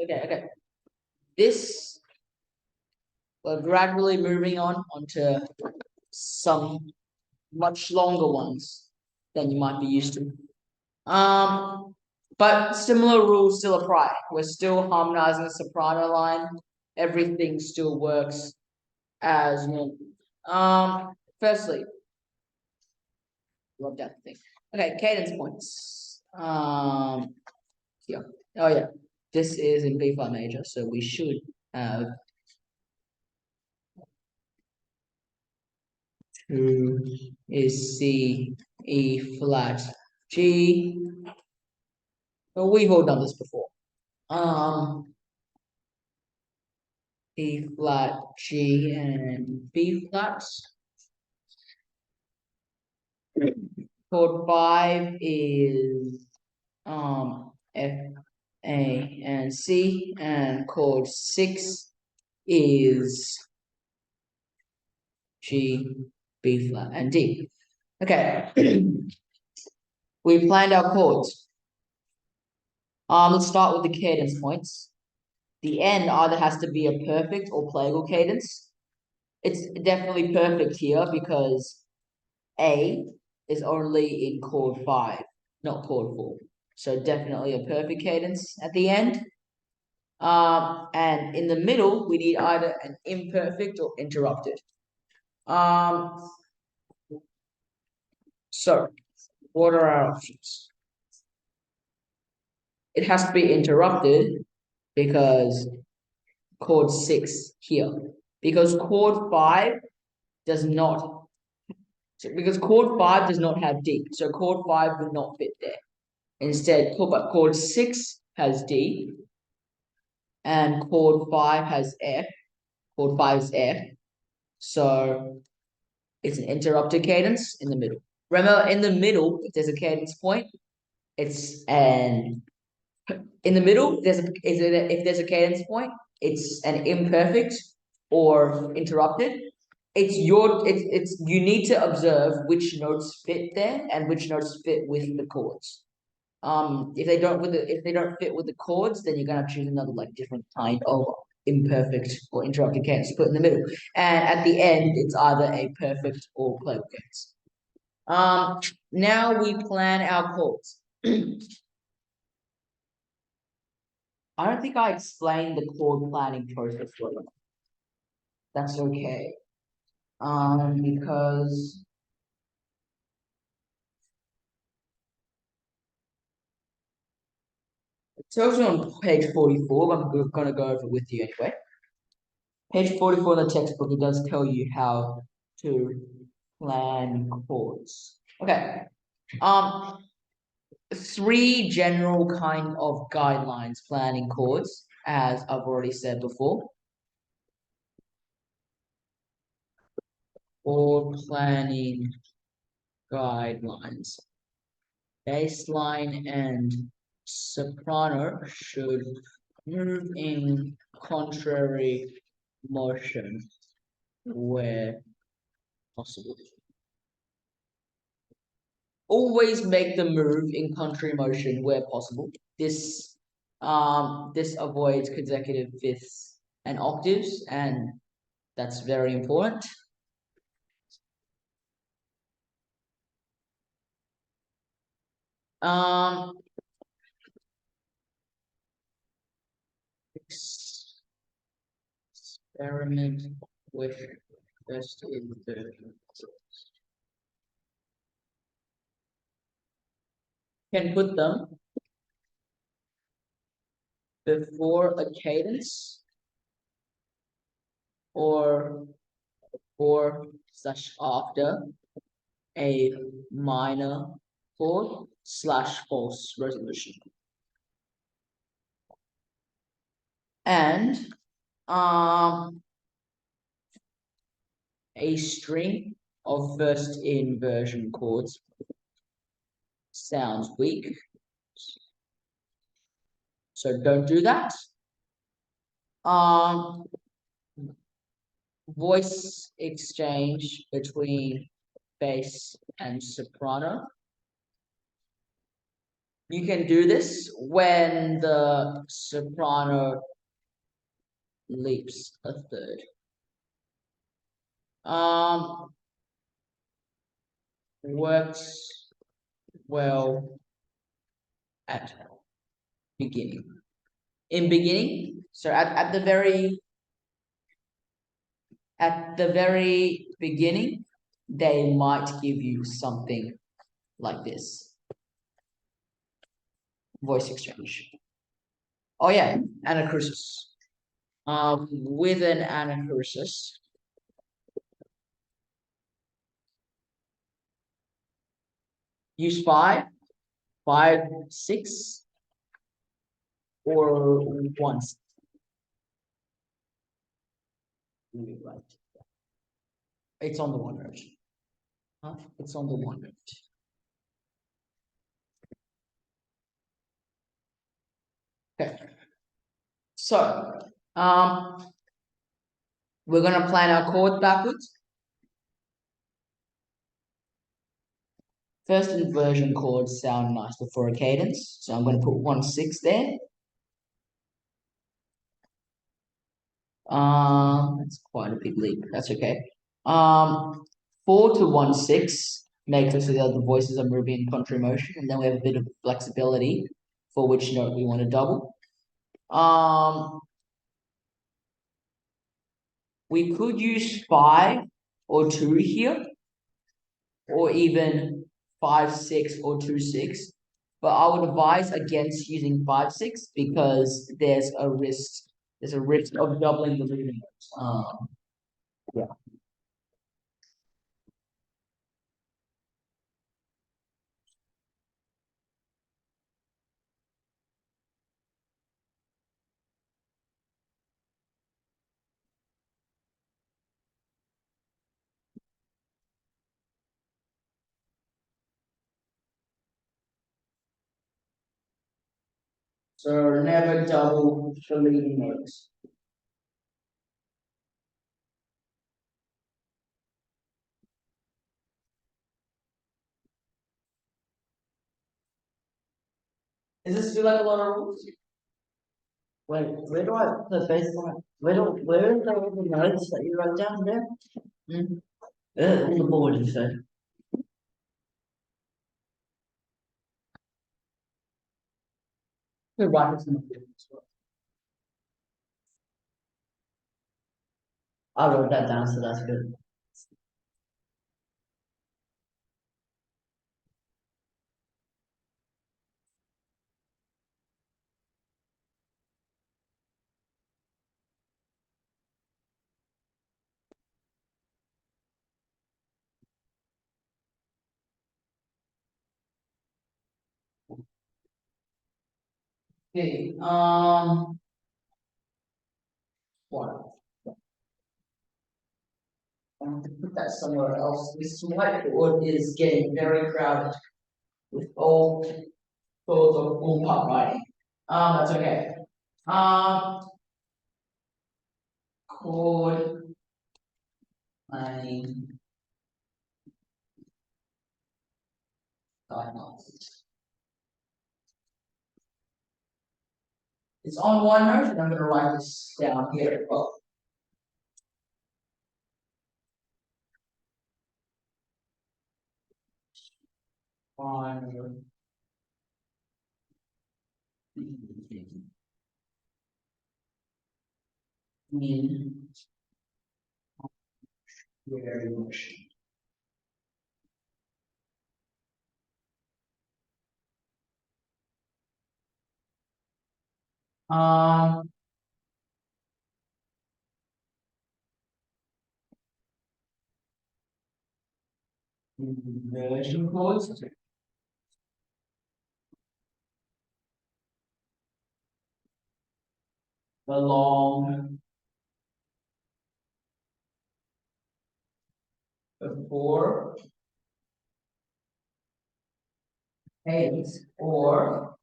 Okay. This, we're gradually moving on onto some much longer ones than you might be used to. But similar rules still apply. We're still harmonizing the soprano line. Everything still works as normal. Firstly, love that thing. Okay, cadence points. Here. Oh yeah, this is in B flat major, so we should have two is C, E flat, G. Well, we've all done this before. E flat, G, and B flat. Chord 5 is F, A, and C, and chord 6 is G, B flat, and D. Okay. We planned our chords. Let's start with the cadence points. The end either has to be a perfect or plagal cadence. It's definitely perfect here because A is only in chord 5, not chord 4. So definitely a perfect cadence at the end. And in the middle, we need either an imperfect or interrupted. So what are our options? It has to be interrupted because chord 6 here. Because chord 5 does not, because chord 5 does not have D. So chord 5 would not fit there. Instead, chord 6 has D, and chord 5 has F. Chord 5 is F. So it's an interrupted cadence in the middle. Remember, in the middle, if there's a cadence point, it's an in the middle, if there's a cadence point, it's an imperfect or interrupted. It's you need to observe which notes fit there and which notes fit with the chords. If they don't fit with the chords, then you're gonna choose another like different kind of imperfect or interrupted cadence to put in the middle. And at the end, it's either a perfect or playable cadence. Now we plan our chords. I don't think I explained the chord planning process well. That's okay. Because it's also on page 44, but I'm gonna go over it with you anyway. Page 44 in the textbook, it does tell you how to plan chords. Okay. Three general kind of guidelines planning chords, as I've already said before. Chord planning guidelines. Bassline and soprano should move in contrary motion where possible. Always make the move in contrary motion where possible. This avoids consecutive fifths and octaves, and that's very important. Experiment with first inversion. Can put them before a cadence or after a minor chord / false resolution. And a string of first inversion chords sounds weak, so don't do that. Voice exchange between bass and soprano. You can do this when the soprano leaps a third. Works well at beginning. In beginning, so at the very beginning, they might give you something like this. Voice exchange. Oh yeah, anacrusis. With an anacrusis, use 5, 5, 6, or 1. Right. It's on the 1 note. Huh? It's on the 1 note. Okay. So, we're gonna plan our chords backwards. First inversion chords sound nice before a cadence, so I'm gonna put 1, 6 there. That's quite a big leap. That's okay. 4 to 1, 6 makes it so that the voices are moving in contrary motion, and then we have a bit of flexibility for which note we want to double. We could use 5 or 2 here, or even 5, 6 or 2, 6. But I would advise against using 5, 6 because there's a risk. There's a risk of doubling the leading notes. Yeah. So never double the leading notes. Does this feel like a lot of rules? Wait, where do I put the baseline? Where are the notes that you wrote down there? On the board, you said. You're right, it's on the board as well. I wrote that down, so that's good. Okay, what? I have to put that somewhere else. This whiteboard is getting very crowded with all sorts of full part writing. That's okay. Chord planning diagnosis. It's on 1 note, and I'm going to write this down here as well. On in very motion. Um, Inversion chords. Belong before eight or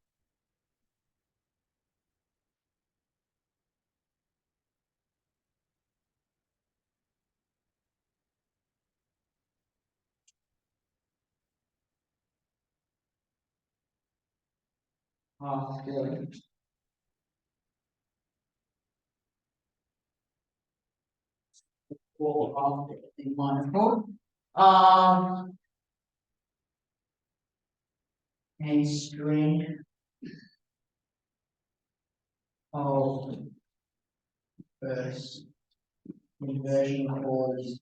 after or after the minor chord. A string of first inversion chords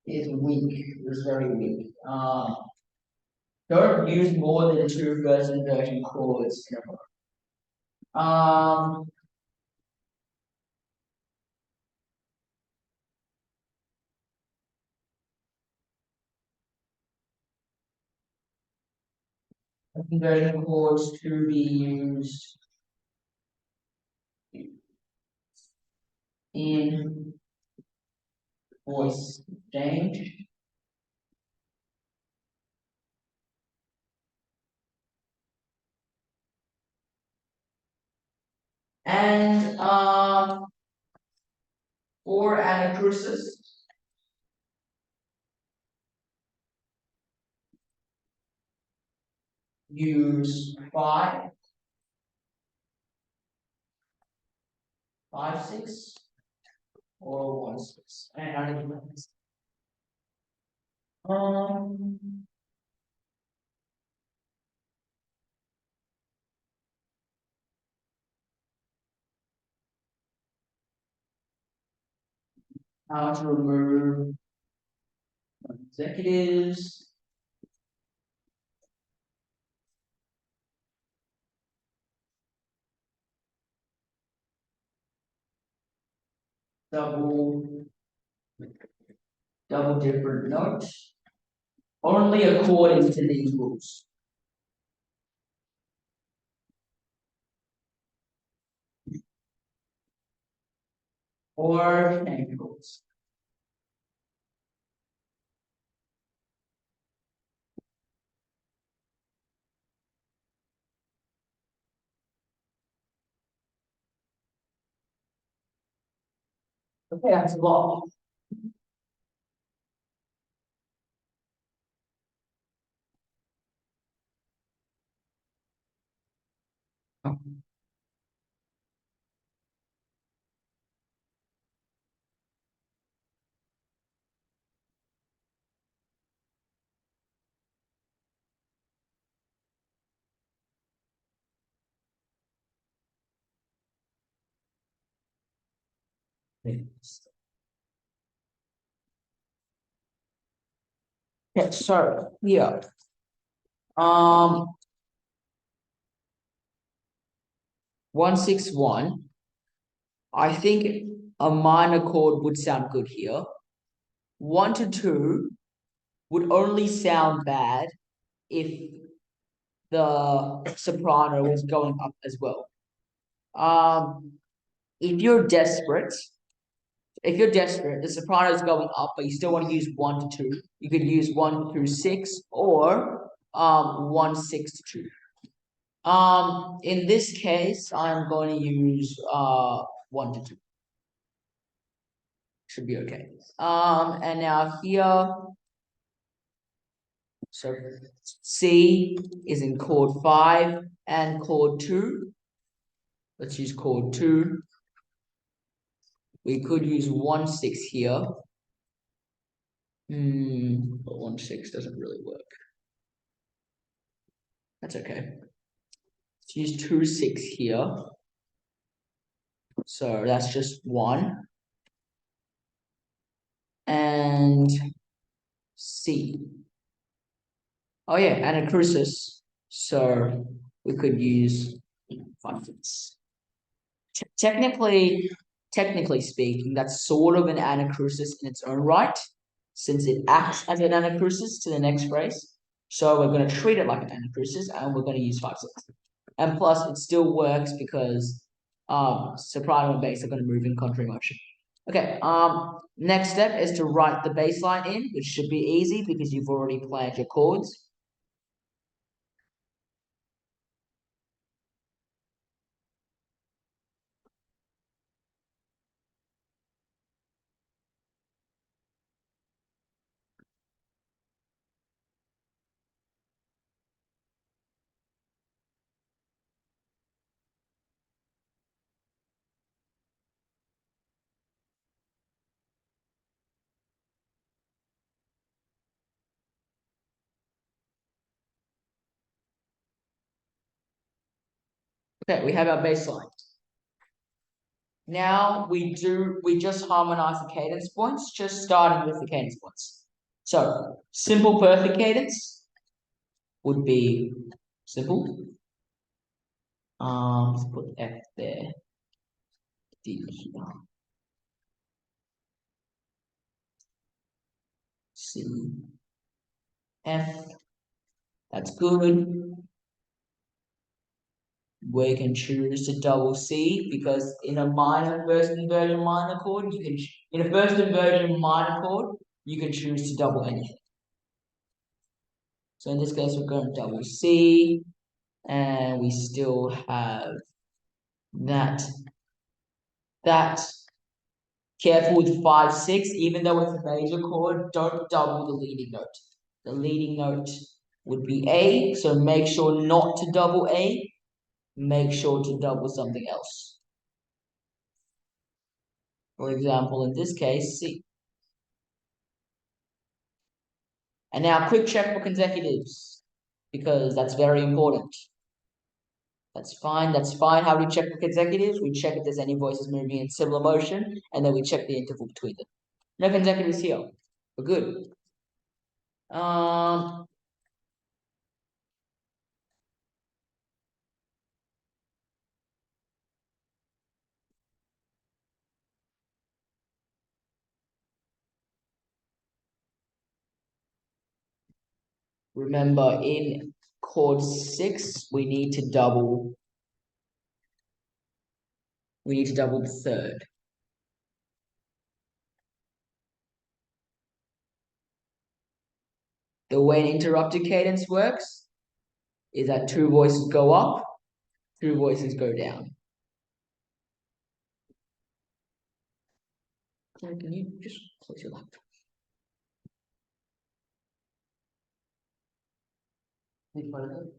is weak, is very weak. Don't use more than two first inversion chords in a row. Inversion chords to be used in voice change. And for anacrusis, use 5, 6, or 1, 6. And I don't know. How to remove executives. Double different notes. Only according to these rules. Or chain rules. Okay, that's a lot. Okay, so yeah. 161. I think a minor chord would sound good here. 1 to 2 would only sound bad if the soprano was going up as well. If you're desperate, the soprano is going up, but you still want to use 1 to 2. You could use 1 through 6 or 1, 6 to 2. In this case, I'm going to use 1 to 2. Should be okay. And now here, so C is in chord 5 and chord 2. Let's use chord 2. We could use 1, 6 here. But 1, 6 doesn't really work. That's okay. Let's use 2, 6 here. So that's just 1. And C. Oh yeah, anacrusis. So we could use 5, 6. Technically speaking, that's sort of an anacrusis in its own right, since it acts as an anacrusis to the next phrase. So we're going to treat it like an anacrusis, and we're going to use 5, 6. And plus, it still works because soprano and bass are going to move in contrary motion. Okay. Next step is to write the bass line in, which should be easy because you've already planned your chords. Okay, we have our baseline. Now we just harmonize the cadence points, just starting with the cadence points. So simple perfect cadence would be simple. Let's put F there, D here, C, F. That's good. We can choose to double C because in a minor first inversion minor chord, you can in a first inversion minor chord, you can choose to double anything. So in this case, we're going to double C, and we still have that. Careful with 5, 6, even though it's a major chord, don't double the leading note. The leading note would be A, so make sure not to double A. Make sure to double something else. For example, in this case, C. And now quick check for consecutives, because that's very important. That's fine, that's fine. How do we check for consecutives? We check if there's any voices moving in similar motion, and then we check the interval between them. No consecutives here. We're good. Remember, in chord 6, we need to double the third. The way an interrupted cadence works is that 2 voices go up, 2 voices go down. Can you just close your laptop?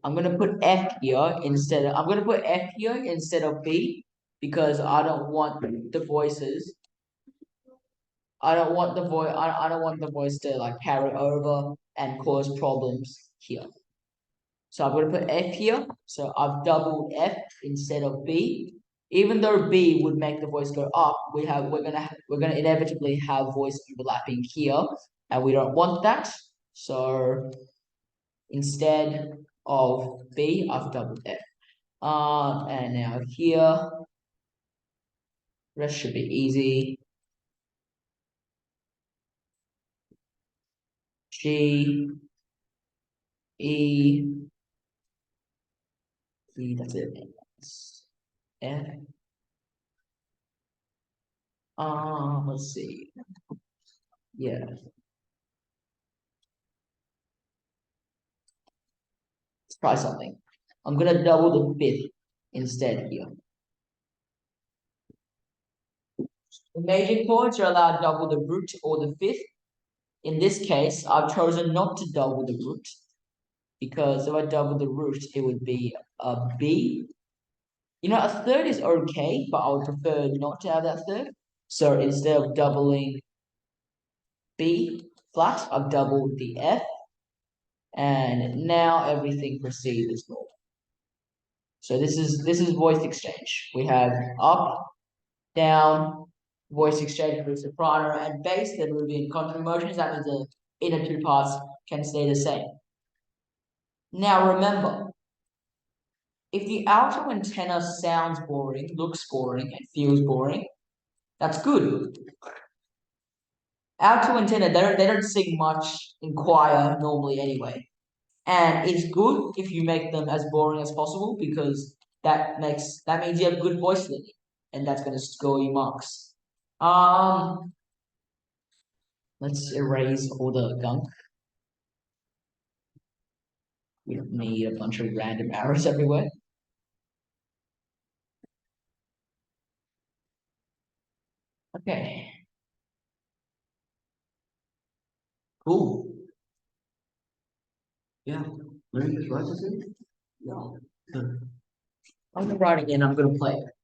I'm gonna put F here instead of B because I don't want the voices. I don't want the voice to like carry over and cause problems here. So I'm gonna put F here. So I've doubled F instead of B. Even though B would make the voice go up, we're gonna inevitably have voice overlapping here, and we don't want that. So instead of B, I've doubled F. And now here, rest should be easy. G, E, E, that's it. F. Let's see. Yeah. Let's try something. I'm gonna double the 5th instead here. The major chords are allowed double the root or the 5th. In this case, I've chosen not to double the root because if I double the root, it would be a B. You know, a third is okay, but I would prefer not to have that third. So instead of doubling B flat, I've doubled the F. And now everything proceeds as normal. So this is voice exchange. We have up, down, voice exchange with soprano and bass. Then move in contrary motions. That means the inner 2 parts can stay the same. Now remember, if the alto and tenor sounds boring, looks boring, and feels boring, that's good. Alto and tenor, they don't sing much in choir normally anyway. And it's good if you make them as boring as possible because that means you have good voice lineage, and that's going to score you marks. Let's erase all the gunk. We don't need a bunch of random arrows everywhere. Okay. Cool. Yeah. Let me just write this in. Yeah. I'm gonna write again. I'm gonna play it.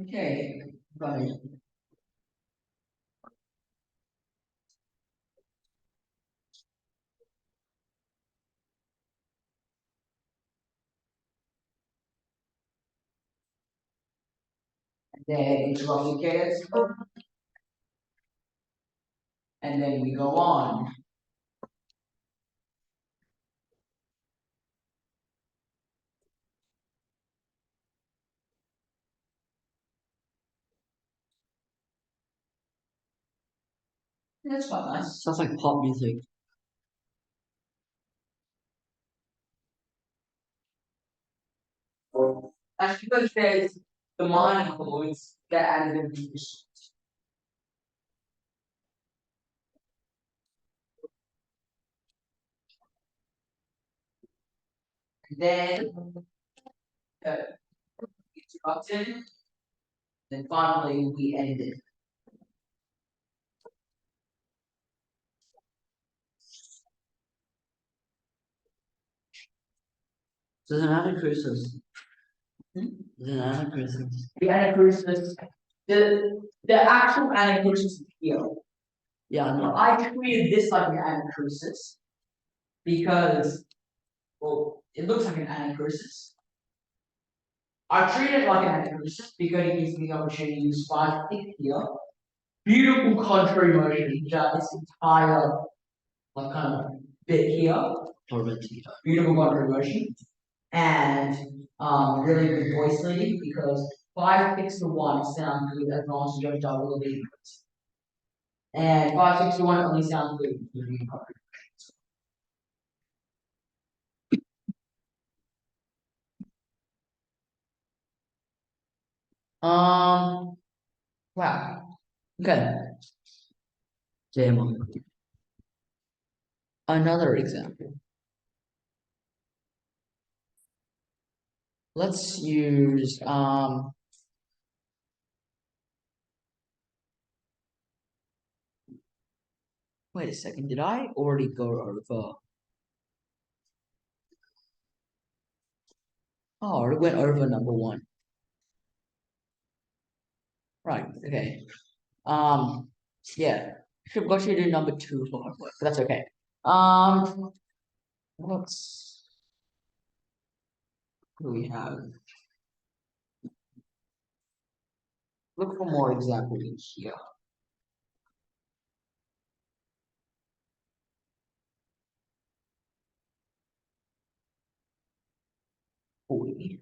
Okay. Right. Then interrupt indicators, and then we go on. That's quite nice. Sounds like pop music. That's because there's the minor chords that added in the then uh, interrupted, then finally we ended. There's an anacrusis. Hmm? There's an anacrusis. The anacrusis, the actual anacrusis is here. Yeah, Now, no. I treated this like an anacrusis because, well, it looks like an anacrusis. I treat it like an anacrusis because it gives me the opportunity to use 5 here. Beautiful contrary motion throughout this entire like kind of bit here. Beautiful contrary motion. And really good voice leading because 5, 6 to 1 sounds good as long as you don't double the lead. And 5, 6 to 1 only sounds good if you're doing contrary. Wow. Okay. Demo. Another example. Let's use wait a second, did I already go over? Oh, I already went over number 1. Right, okay. Yeah. Should have got you to do number 2 for homework, but that's okay. Let's what do we have? Look for more examples in here. Holy.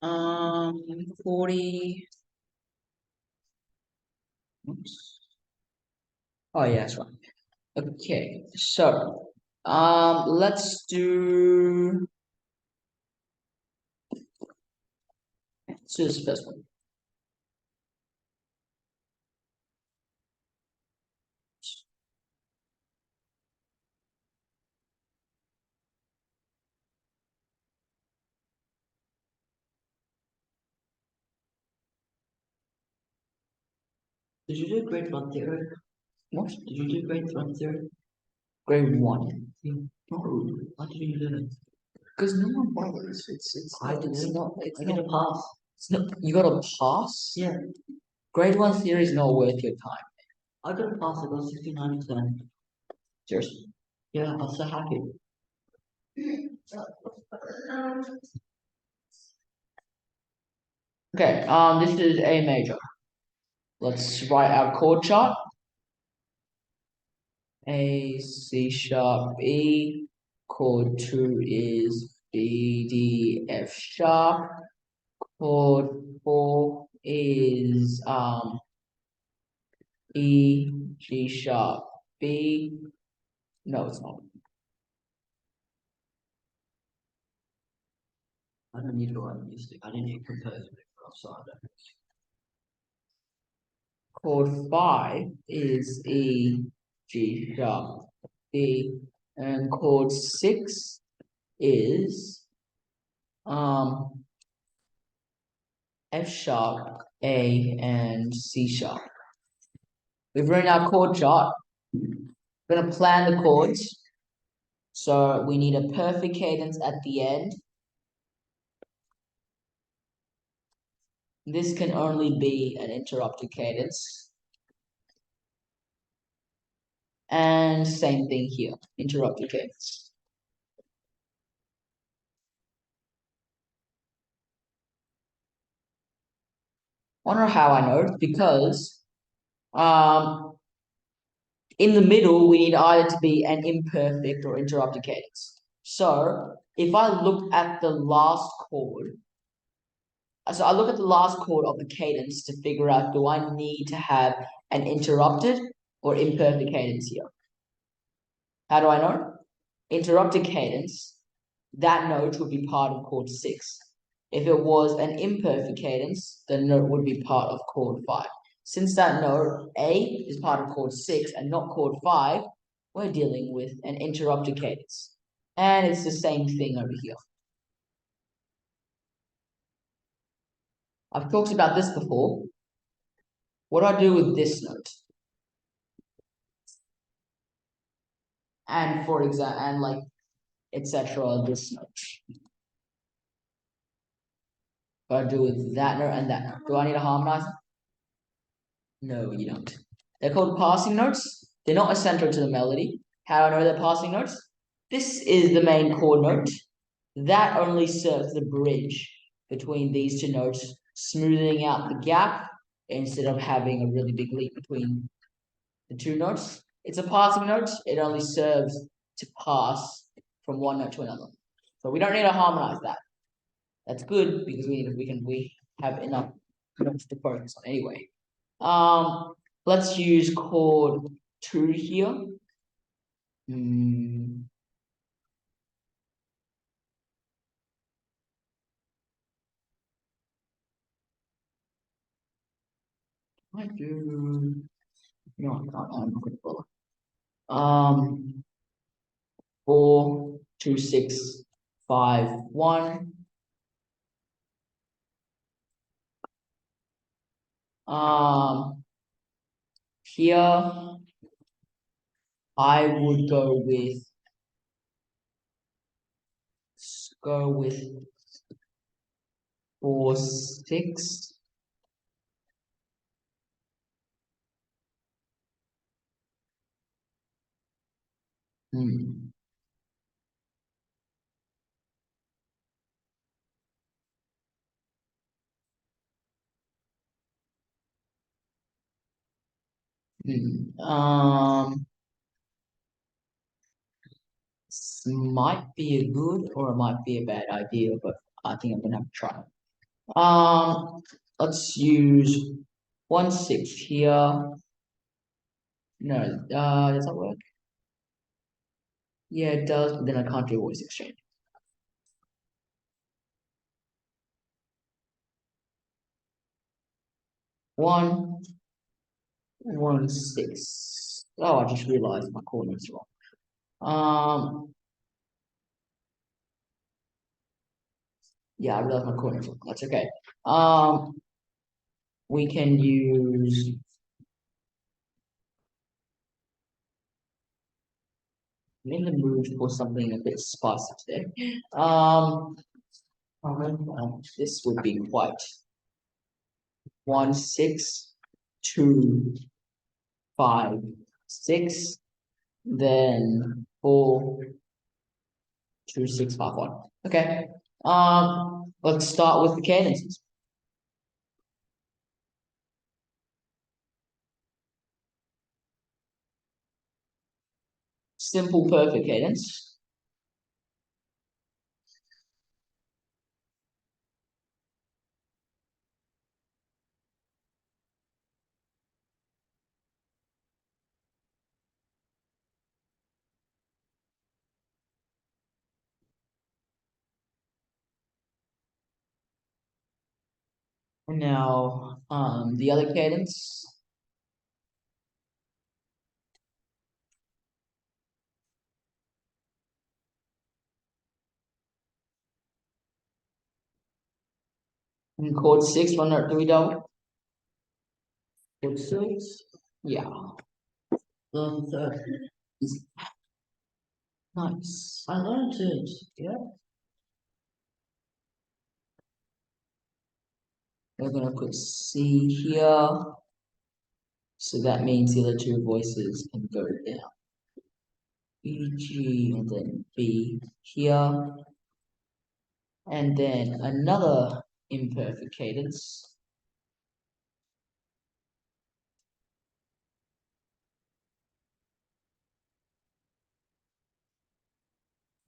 Um, 40. Oops. Oh yeah, that's right. Okay, so let's do this first one. Did you do grade 1 theory? What? Did you do grade 1 theory? Grade 1. No. Why did you do it? Because no one bothers. I did it's it. not it's I not get a pass. it's not you got a pass? Yeah. Grade 1 theory is not worth your time. I got a pass. I got 69%. Seriously. Yeah, I was so happy. Okay, this is A major. Let's write our chord chart. A, C sharp, E. Chord 2 is B, D, F sharp. Chord 4 is E, G sharp, B. No, it's not. I don't need to write music. I didn't need to compose it. So I don't. Chord 5 is E, G sharp, B. And chord 6 is F sharp, A, and C sharp. We've written our chord chart. We're gonna plan the chords. So we need a perfect cadence at the end. This can only be an interrupted cadence. And same thing here, interrupted cadence. Wonder how I know, because in the middle we need either to be an imperfect or interrupted cadence. So if I look at the last chord, so I look at the last chord of the cadence to figure out, do I need to have an interrupted or imperfect cadence here? How do I know? Interrupted cadence, that note would be part of chord 6. If it was an imperfect cadence, the note would be part of chord 5. Since that note, A, is part of chord 6 and not chord 5, we're dealing with an interrupted cadence. And it's the same thing over here. I've talked about this before. What do I do with this note? And for example, and like, etc., this note. What do I do with that note and that note? Do I need to harmonize them? No, you don't. They're called passing notes. They're not essential to the melody. How do I know they're passing notes? This is the main chord note. That only serves the bridge between these two notes, smoothing out the gap instead of having a really big leap between the two notes. It's a passing note. It only serves to pass from one note to another. So we don't need to harmonize that. That's good because we have enough notes to focus on anyway. Let's use chord 2 here. I do. No, I'm not going to bother. 4, 2, 6, 5, 1. Here I would go with 4, 6. This might be a good or it might be a bad idea, but I think I'm gonna have to try. Let's use 1, 6 here. No, does that work? Yeah, it does, but then I can't do voice exchange. 1, 1, 6. Oh, I just realized my coordinates wrong. Yeah, I realized my coordinates wrong. That's okay. We can use I'm in the mood for something a bit spicy today. This would be quite 1, 6, 2, 5, 6, then 4, 2, 6, 5, 1. Okay. Let's start with the cadences. Simple perfect cadence. Now, the other cadence. In chord 6, what note do we double? Chord 6. Yeah. Nice. I learned it. Yeah. We're gonna put C here. So that means the other two voices can go down. E, G, and then B here. And then another imperfect cadence.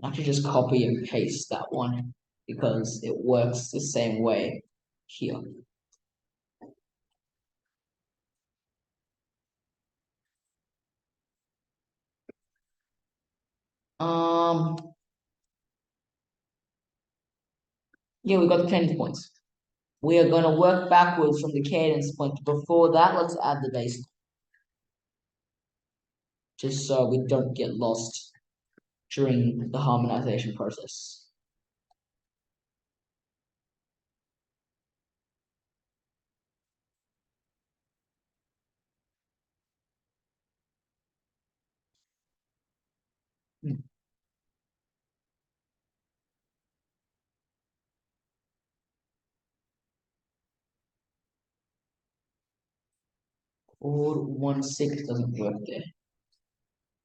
I can just copy and paste that one because it works the same way here. Um, yeah, we got the cadence points. We are going to work backwards from the cadence point. Before that, let's add the bass, just so we don't get lost during the harmonization process. Chord 1/6 doesn't work there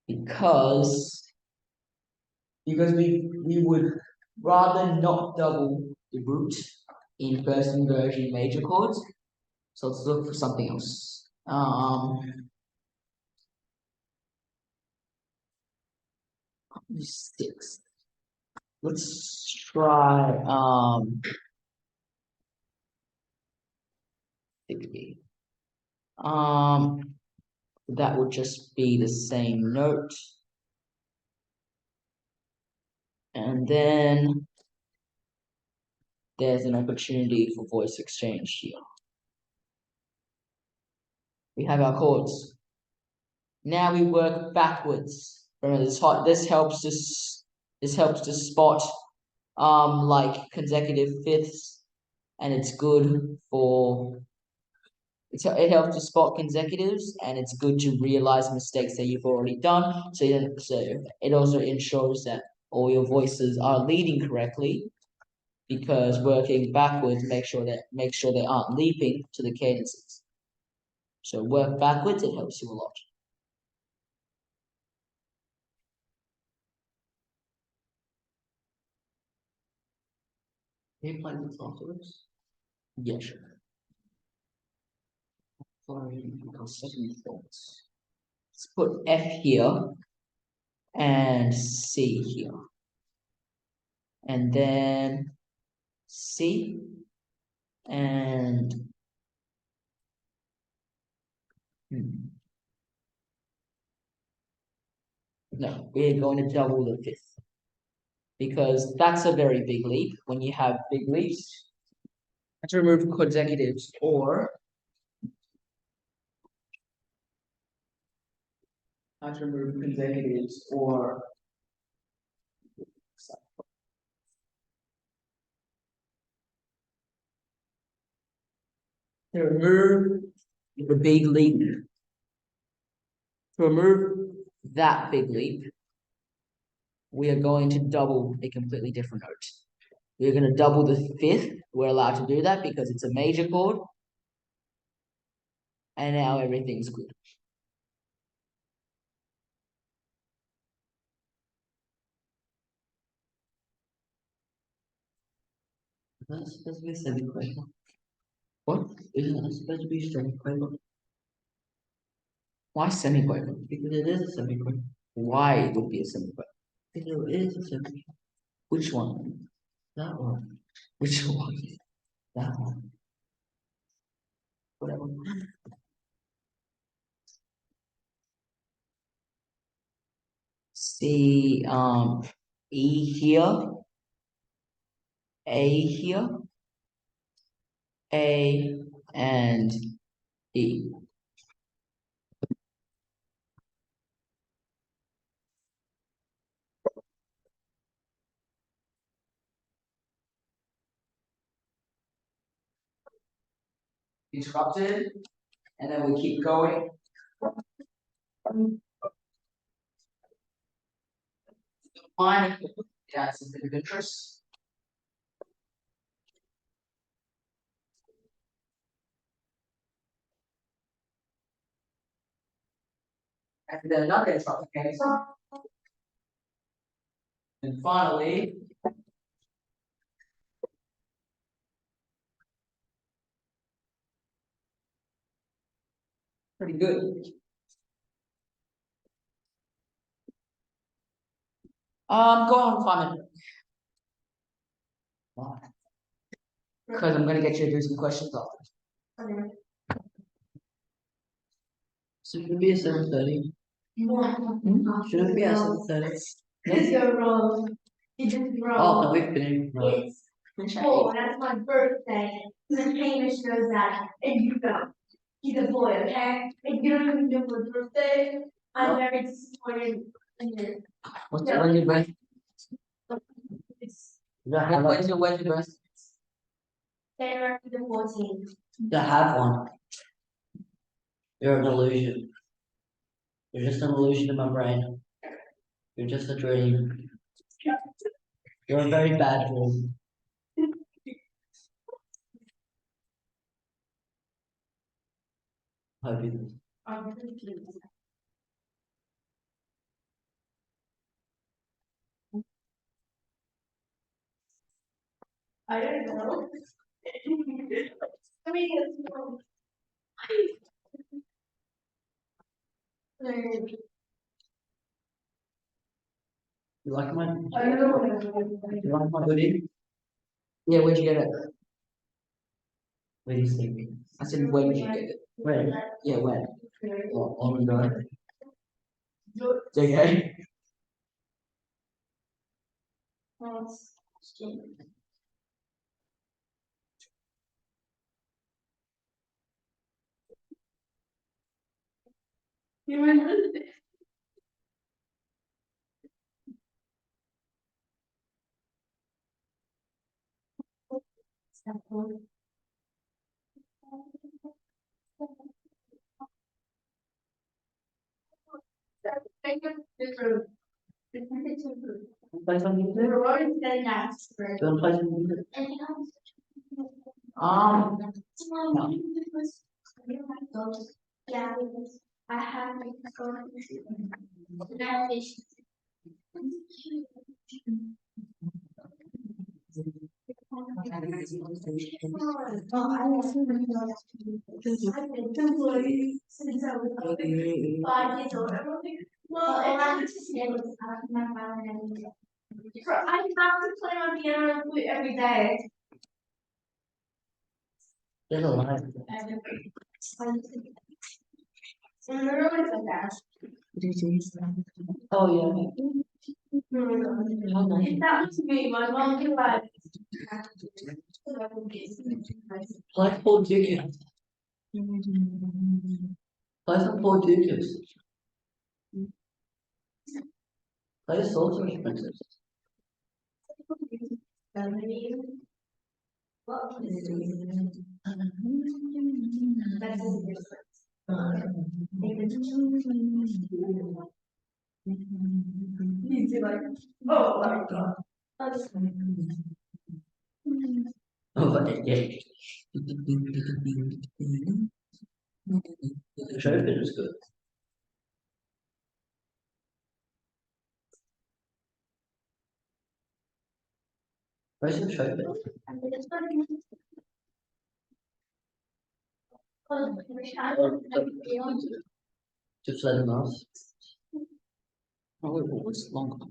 because we would rather not double the root in first inversion major chords. So let's look for something else. 6. Let's try 60. That would just be the same note. And then there's an opportunity for voice exchange here. We have our chords. Now we work backwards. Remember, this helps to spot like consecutive fifths, and it's good for it helps to spot consecutives, and it's good to realize mistakes that you've already done. So it also ensures that all your voices are leading correctly, because working backwards make sure they aren't leaping to the cadences. So work backwards, it helps you a lot. Can you play this afterwards? Yeah, sure. Sorry, Second thoughts. Let's put F here and C here. And then C and no, we're going to double the fifth because that's a very big leap. When you have big leaps, I have to remove consecutives or to remove the big leap. To remove that big leap, we are going to double a completely different note. We're going to double the fifth. We're allowed to do that because it's a major chord. And now everything's good. That's supposed to be a semiquaver. What? Isn't that supposed to be a semiquaver? Why semiquaver? Because it is a semiquaver. Why it would be a semiquaver? Because it is a semiquaver. Which one? That one. Which one? That one. Whatever. C E here, A here, A and E. Interrupted, and then we keep going. Fine. That's a bit of interest. And then another interrupt case. And finally, pretty good. Go on, Simon. Why? Because I'm gonna get you to do some questions after. Should it be a 7:30? Should it be at 7:30? Because you're wrong. You just wrong. Oh, no, we've been. It's four, that's my birthday. And then Hamish knows that. And you go. He's a boy, okay? And you don't even know my birthday. I'm very disappointed in you. When's your birthday? It's When's your birthday? January the 14th. To have one. You're an illusion. You're just an illusion in my brain. You're just a dream. You're a very bad dream. Hope you. I'm confused. I don't know. I mean, it's wrong. You like my? I don't know. You like my hoodie? Yeah, where'd you get it? Where do you see me? I said, when did you get it? Where? Yeah, when? Oh, on the night. It's okay. You remember? Play some music? We're always getting that. Do you want to play some music? Yeah, I have my phone. Since I was 5 years old. Well, I have to stay with my mom and I have to play on piano every day. There's a lot. Oh, yeah. If that was me, my mom would like. Play Paul Dukas. Play some Paul Dukas. Play a sort of expensive. He's like, oh my god. Oh, but yeah. The show bit is good. Where's the show bit? Just let them off. Oh, it was longer.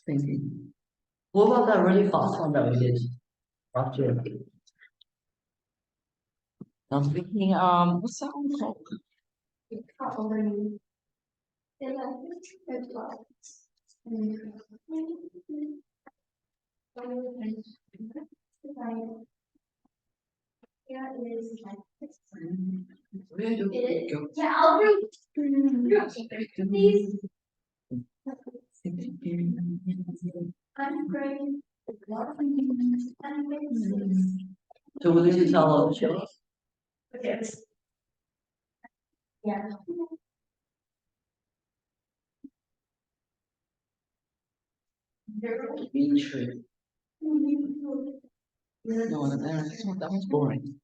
Thinking. What about that really fast one that we did last year? I'm thinking, what's that one called? Where do we go? Yeah, I'll bring. Please. I'm great. I'm great. So will you tell us, Shelley? Okay. Yeah. Bean tree. No, that one's boring.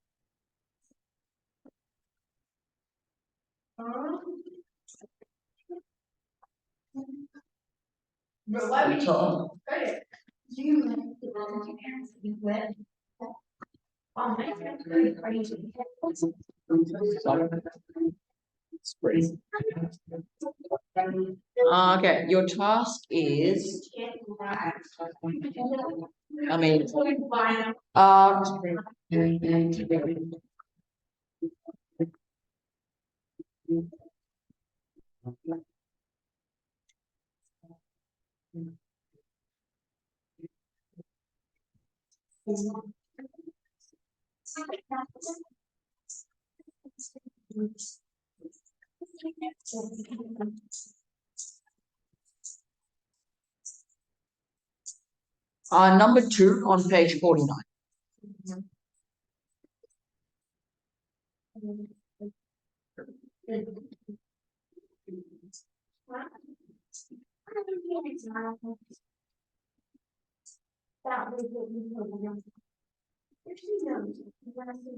But why would Top. you wet? Spring. Okay, your task is, I mean, number 2 on page 49.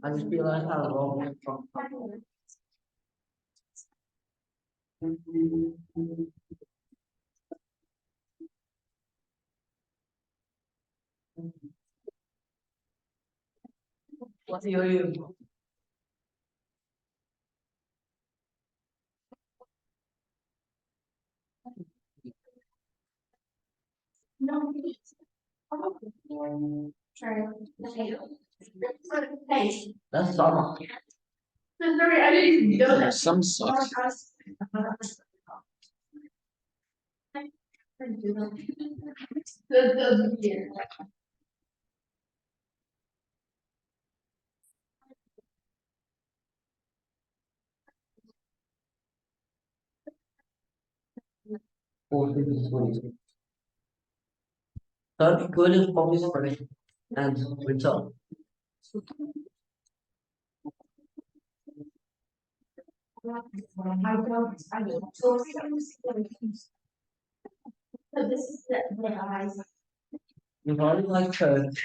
I just realized how long it from. What are you? No. Thanks. That's summer. Sorry, I didn't know Yeah, that. some sucks. Yeah. Third good is probably spring and winter. I don't. So this is the eyes. You probably like church.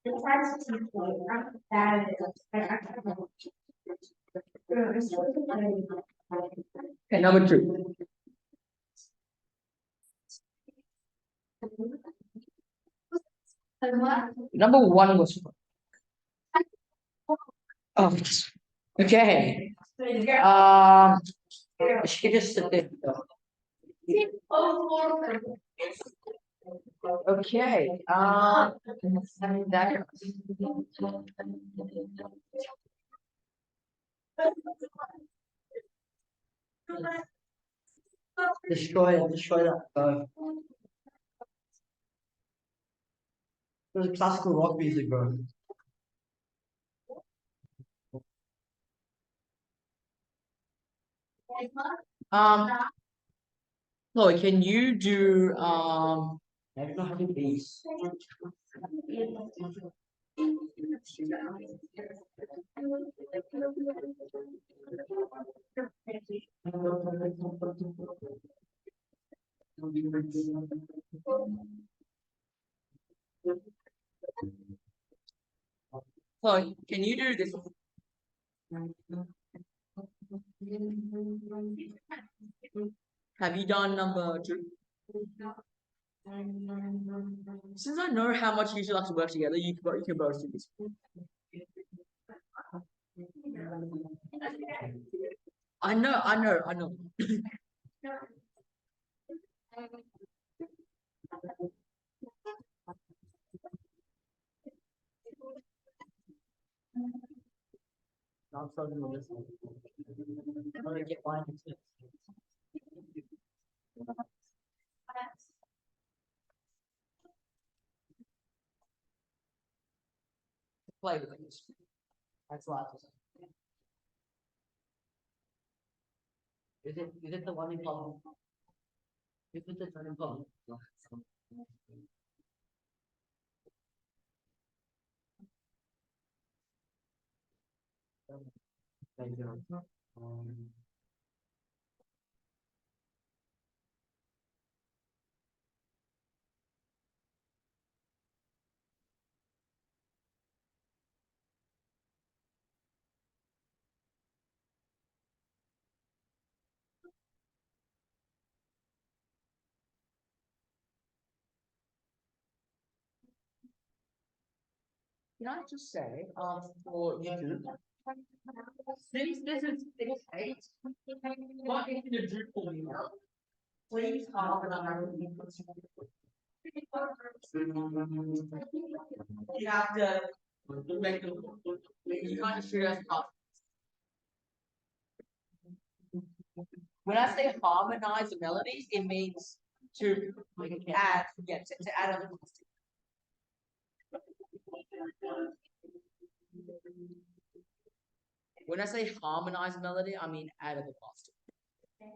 It's hard to teach like I'm bad at Okay, number 2. Number 1 was. Oh, okay. She just sit there. Okay. That. Destroy that. It was classical rock music, bro. Chloe, can you do I don't know how to bass. Chloe, can you do this? Have you done number 2? Since I know how much you two like to work together, you can both do this. I know. I'm starting with this one. I'm gonna get mine. Play with it. That's lots. Is it the one in column? Is it the one in column? Can I just say, for YouTube, since this is 6-8, what is the drip for me now? Please, you have to make the, you can't just figure out. When I say harmonize the melodies, it means to add, to add other. When I say harmonize melody, I mean add other parts to it.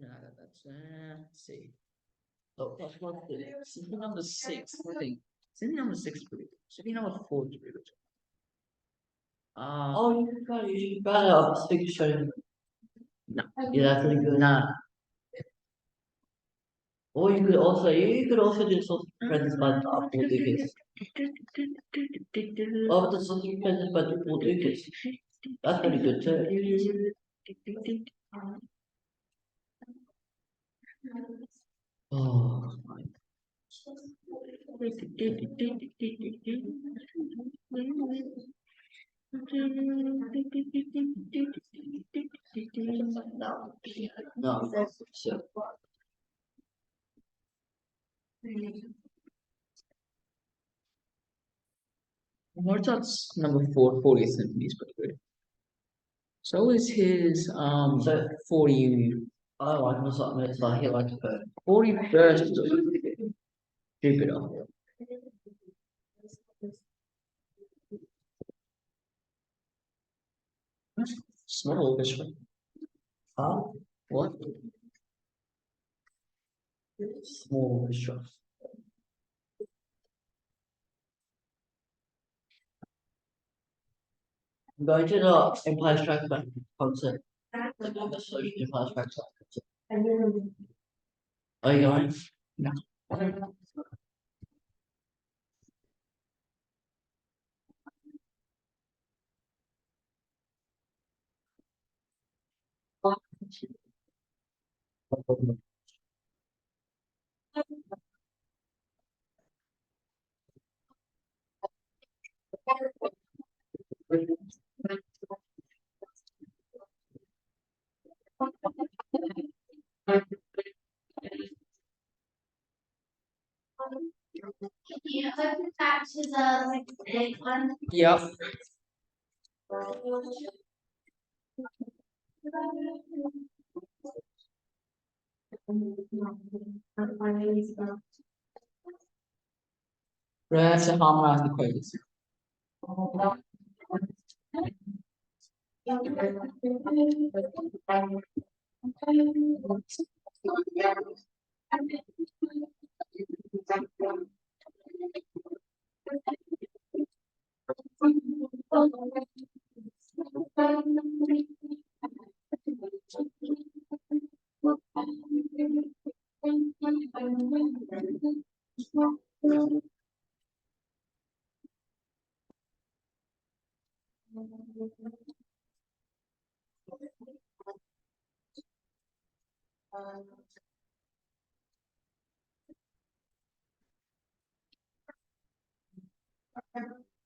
No, that's let's see. Oh, that's what something number 6. I think something number 6 is pretty good. Something number 4 is pretty good. Oh, you should better up speak showing. No. Yeah, that's really good. Nah. Or you could also do something presents by the Apple Dukas. Oh, but the something presents by the Apple Dukas. That's pretty good too. Oh my. No, that's so. Mozart's number 4, 40th symphony is pretty good. So is his So- 40. I like Mozart, it's like he likes to put 41st is also pretty good. Jupiter. Small orchestra. What? small orchestra. I'm going to the Empire Strikes Back concert. The social Empire Strikes Back concert. Are you going? No. Yeah, but the fact is, like, big one. Yep. Perhaps to harmonize the chords.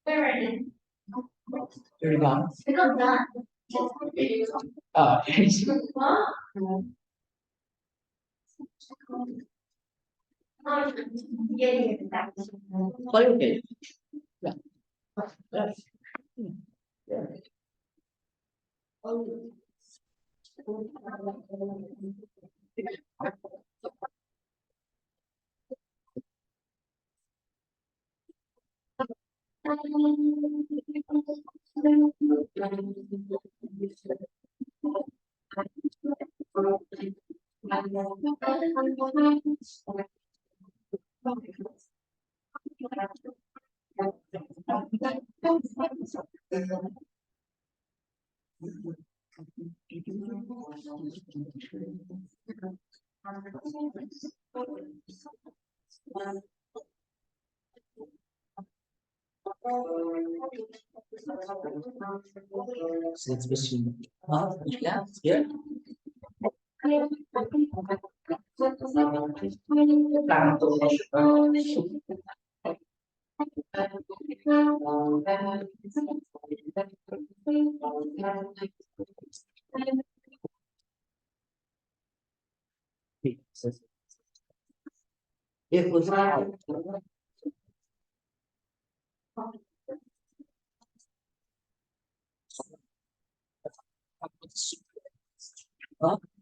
Where are you? 31. I got that. Oh, What? Oh, yeah, that. play okay. Yeah. Yes. So it's machine. Yeah, yeah. It was out.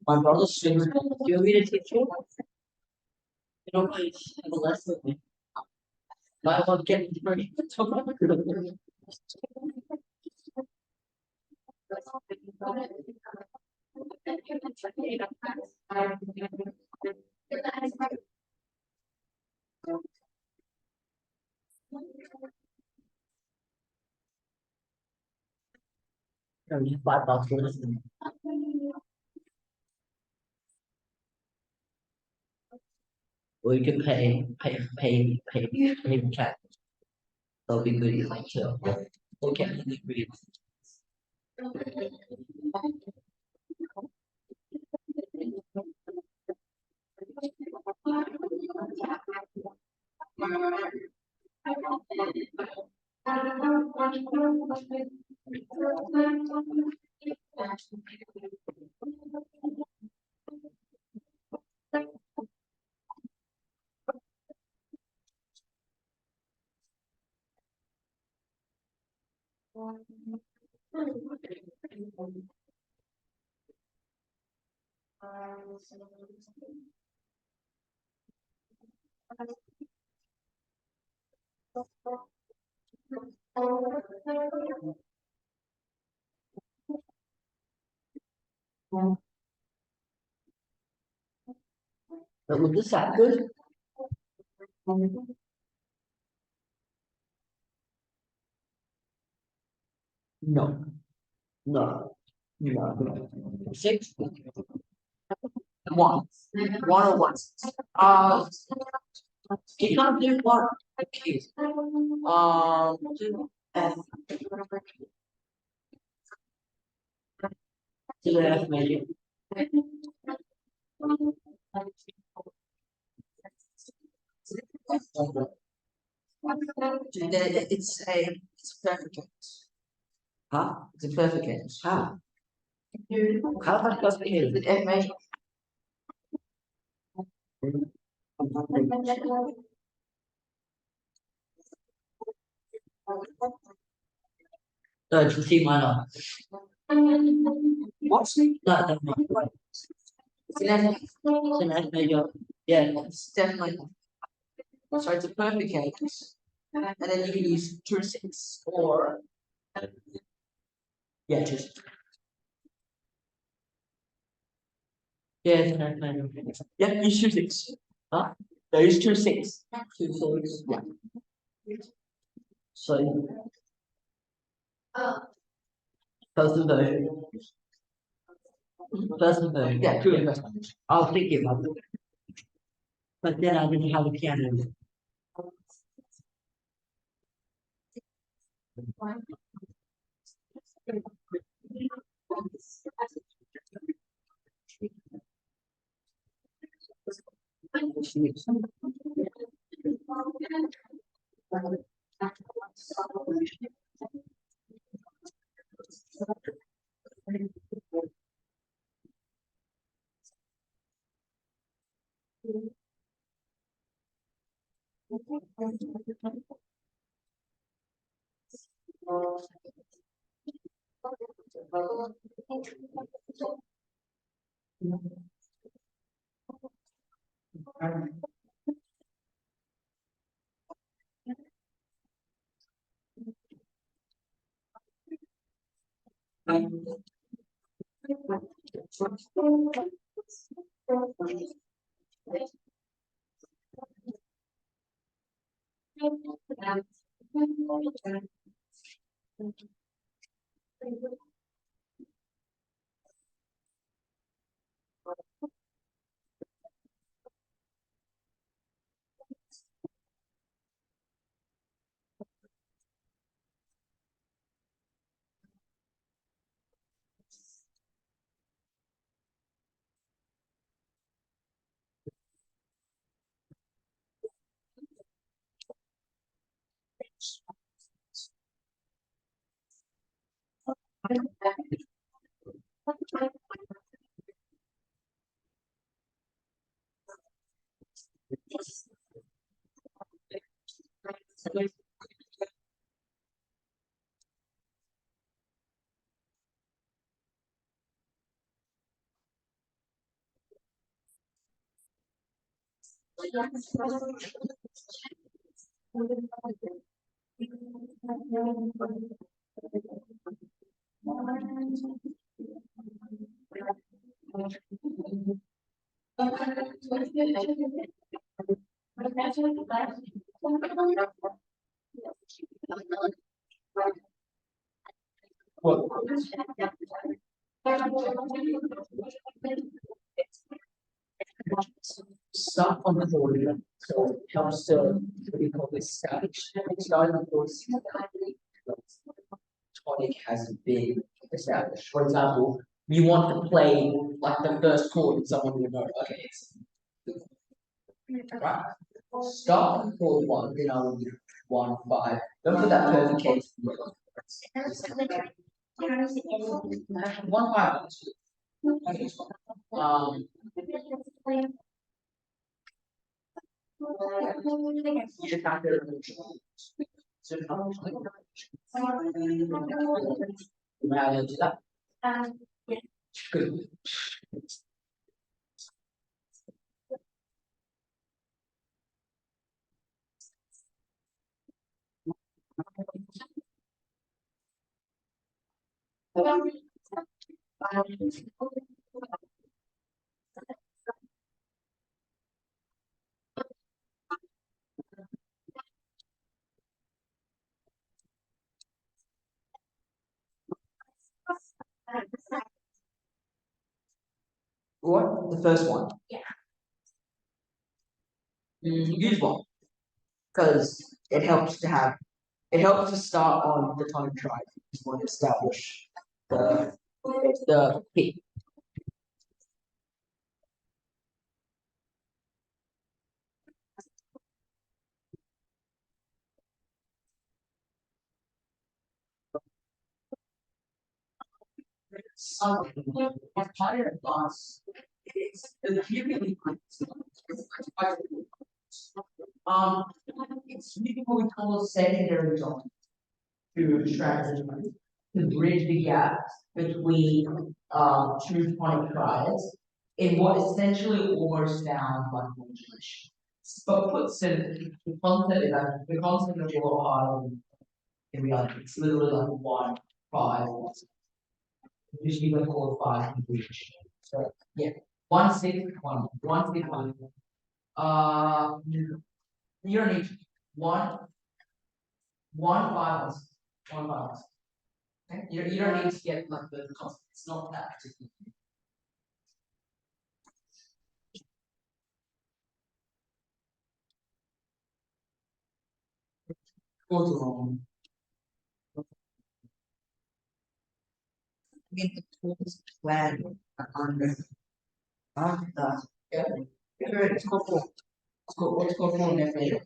My brother sings. Do you want me to teach you? You don't mind have a lesson with me. I want to get free. $5 for listening. Or you can pay cash. That'll be good too. Okay, agree. But would this sound good? No. No. No. 6. 1. 1 or 1. You can't do 1. Okay. 2 F. 2 F maybe. It's perfect. Huh? It's a perfect case. How? How about perfect case? With F major. No, it's a C minor. What? No, no. It's an F. It's an F major. Yeah, it's definitely. So it's a perfect case. And then you can use 2 6 or yeah, just yeah, it's an F major. Yeah, use 2 6. Huh? No, use 2 6. 2 6. Yeah. So person version. Person version. Yeah, true investment. I was thinking about it. But then I didn't have a piano. What? Start on the board, so it helps to what do you call this stage. Starting on board tonic hasn't been established. For example, you want to play like the first chord and someone will know, okay, it's right. Start on chord one, then I will do 1 5. Don't put that perfect case. 1 5. You just have to manage that. Good. What? The first one? Yeah. Use one. Because it helps to start on the tonic triad. You want to establish the key. Some higher advanced it's the really um it's really what we call secondary tone to transition to bridge the gap between two tonic triads in what essentially almost sounds like modulation. But put simply, the concept of your harder in reality. It's literally like 1 5. Usually we call 5 in bridge. So yeah, 1 6 1 1 6 1. You don't need one 1 5. 1 5. Okay? You don't need to get like the concept. It's not that particular. Go to wrong. Get the tools plan under the yeah. Let's go for let's go for next later.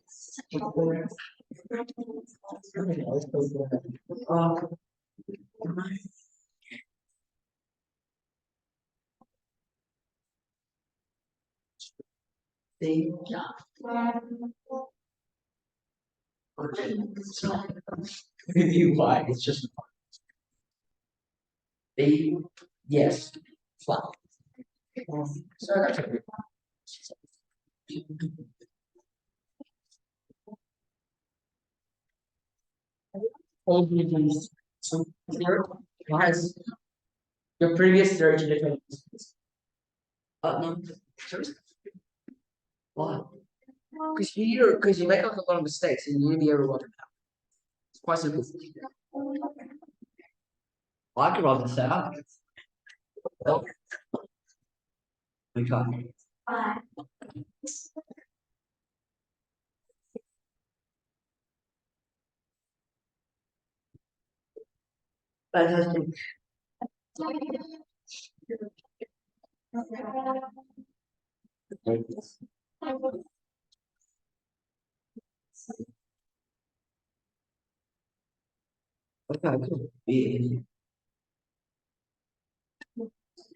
They review why it's just they yes flat. So that's a good hold me please. So here has your previous 30 different no seriously? Why? Because you make up a lot of mistakes and you need to be able to work it out. It's quite simple. Well, I could rather say I well, we try. Fantastic. Okay, cool.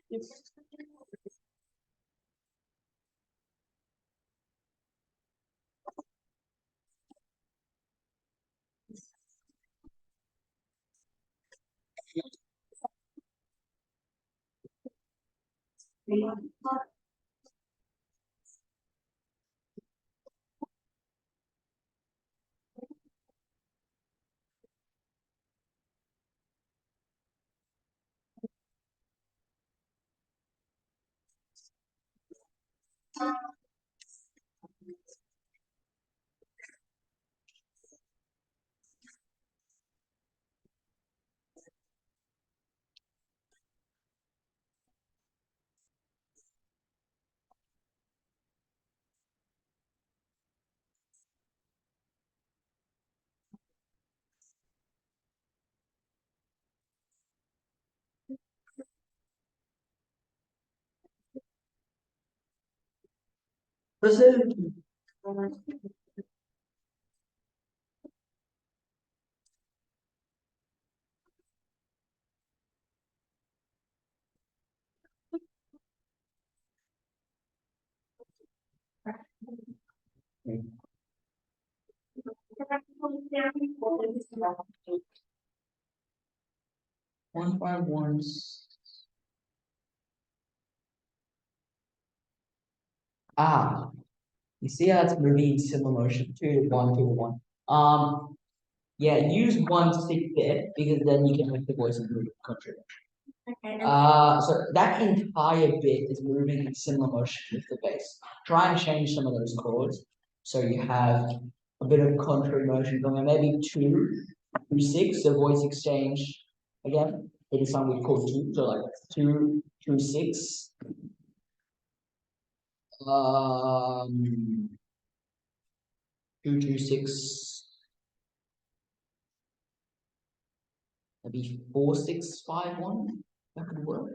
151. You see how it's moving in similar motion, 2 to 1, 2 to 1. Yeah, use 1 stick there because then you can make the voice move country. So that entire bit is moving in similar motion with the bass. Try and change some of those chords so you have a bit of contrary motion going on. Maybe 2, 2, 6, so voice exchange again. It is something we call 2, so like 2, 2, 6. 2, 2, 6. Maybe 4, 6, 5, 1. That could work.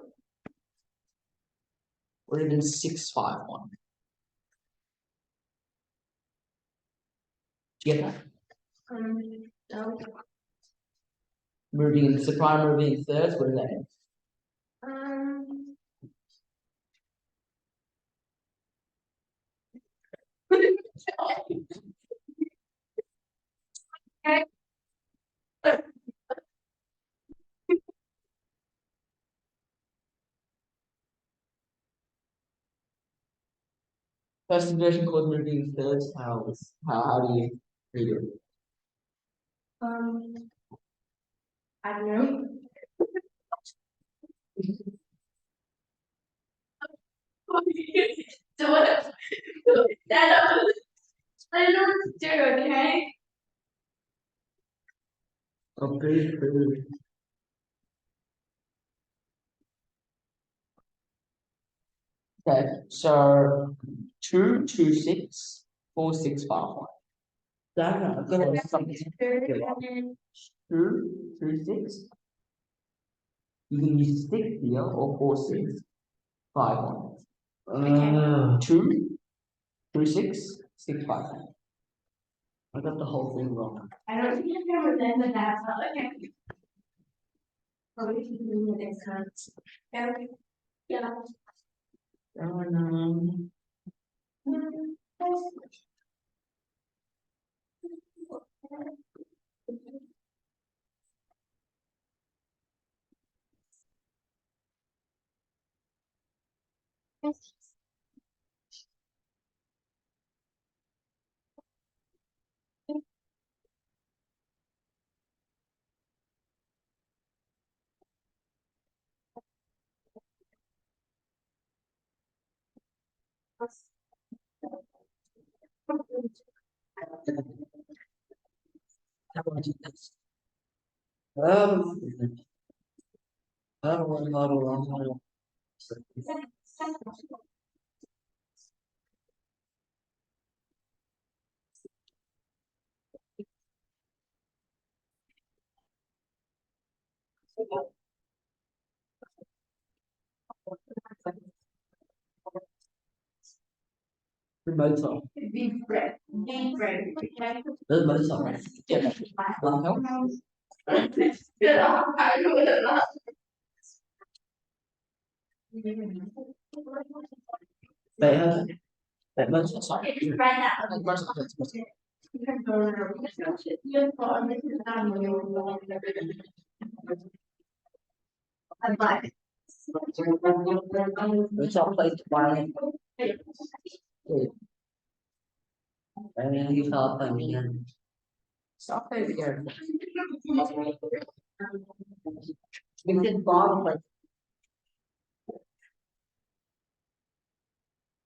Or even 6, 5, 1. Do you get that? No. Moving in soprano, moving in thirds. What does that mean? First inversion chord moving in thirds. How do you read it? I don't know. So what? That I don't know what to do. Okay. Okay. Okay, so 2, 2, 6, 4, 6, 5, 1. I'm gonna do something. 2, 2, 6. You can use stick here or 4, 6, 5, 1. 2, 2, 6, 6, 5, 1. I got the whole thing wrong. I don't think I can remember that, but okay. Probably can do it next time. Yeah. Yeah. Oh no. How do I do this? How do I? Mozart. Deep breath. Deep breath. Okay. There's Mozart. Yeah. Help. I know that. Better. But most of the time. It's right now. Most of it's I'm like. It's all played tomorrow. And then you fell off again. stop playing the game. We did bottom like.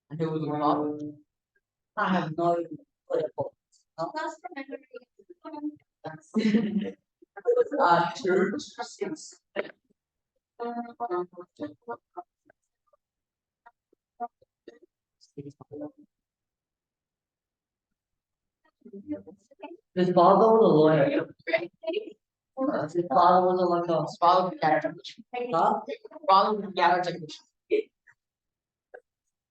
And who was the bottom? I have no clue. Two. His father was a lawyer. His father was a lawyer. Follow the character. Huh? Follow the character.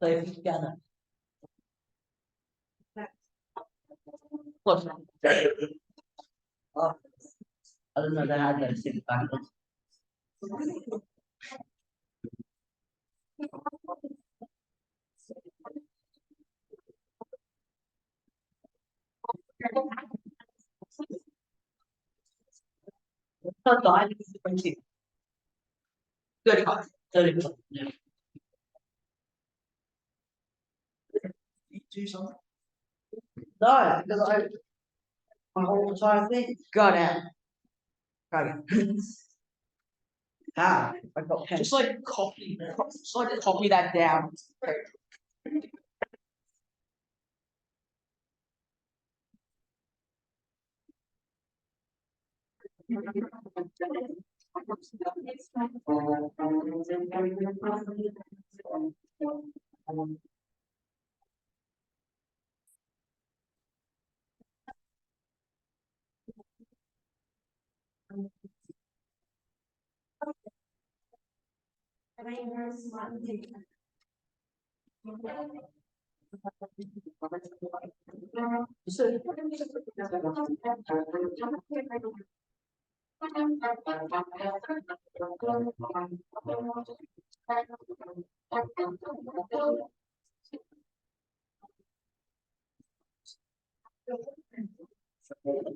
Play together. Close. Oh. I don't know, they had those things backwards. Not died, it's 20. 35. 35. Yeah. Do something. No, because my whole entire thing. Got it. Got it. How? I got 10. Just like copy that down.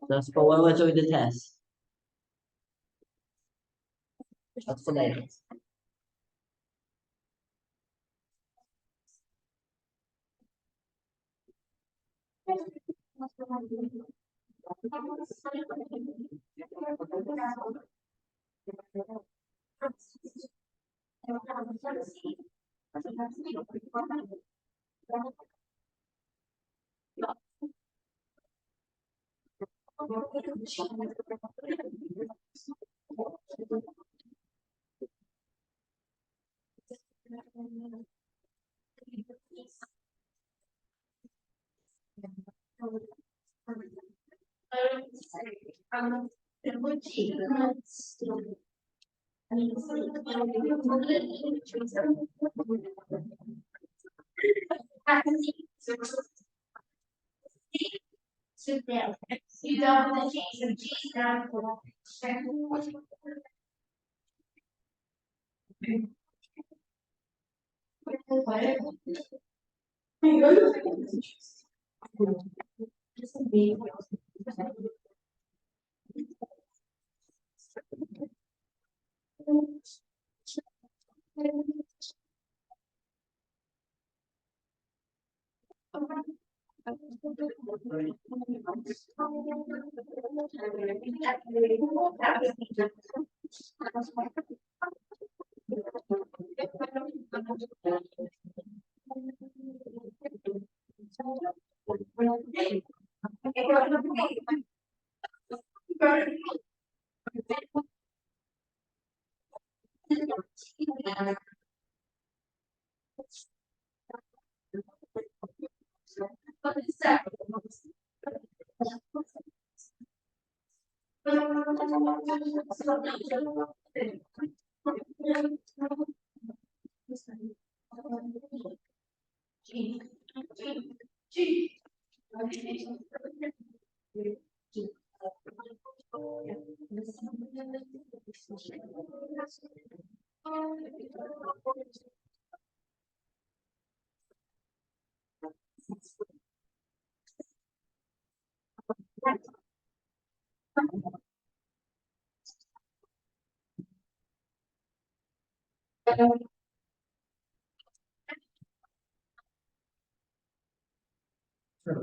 That's for when we're doing the test. That's for later. Sit down. You don't want to change some cheese down for.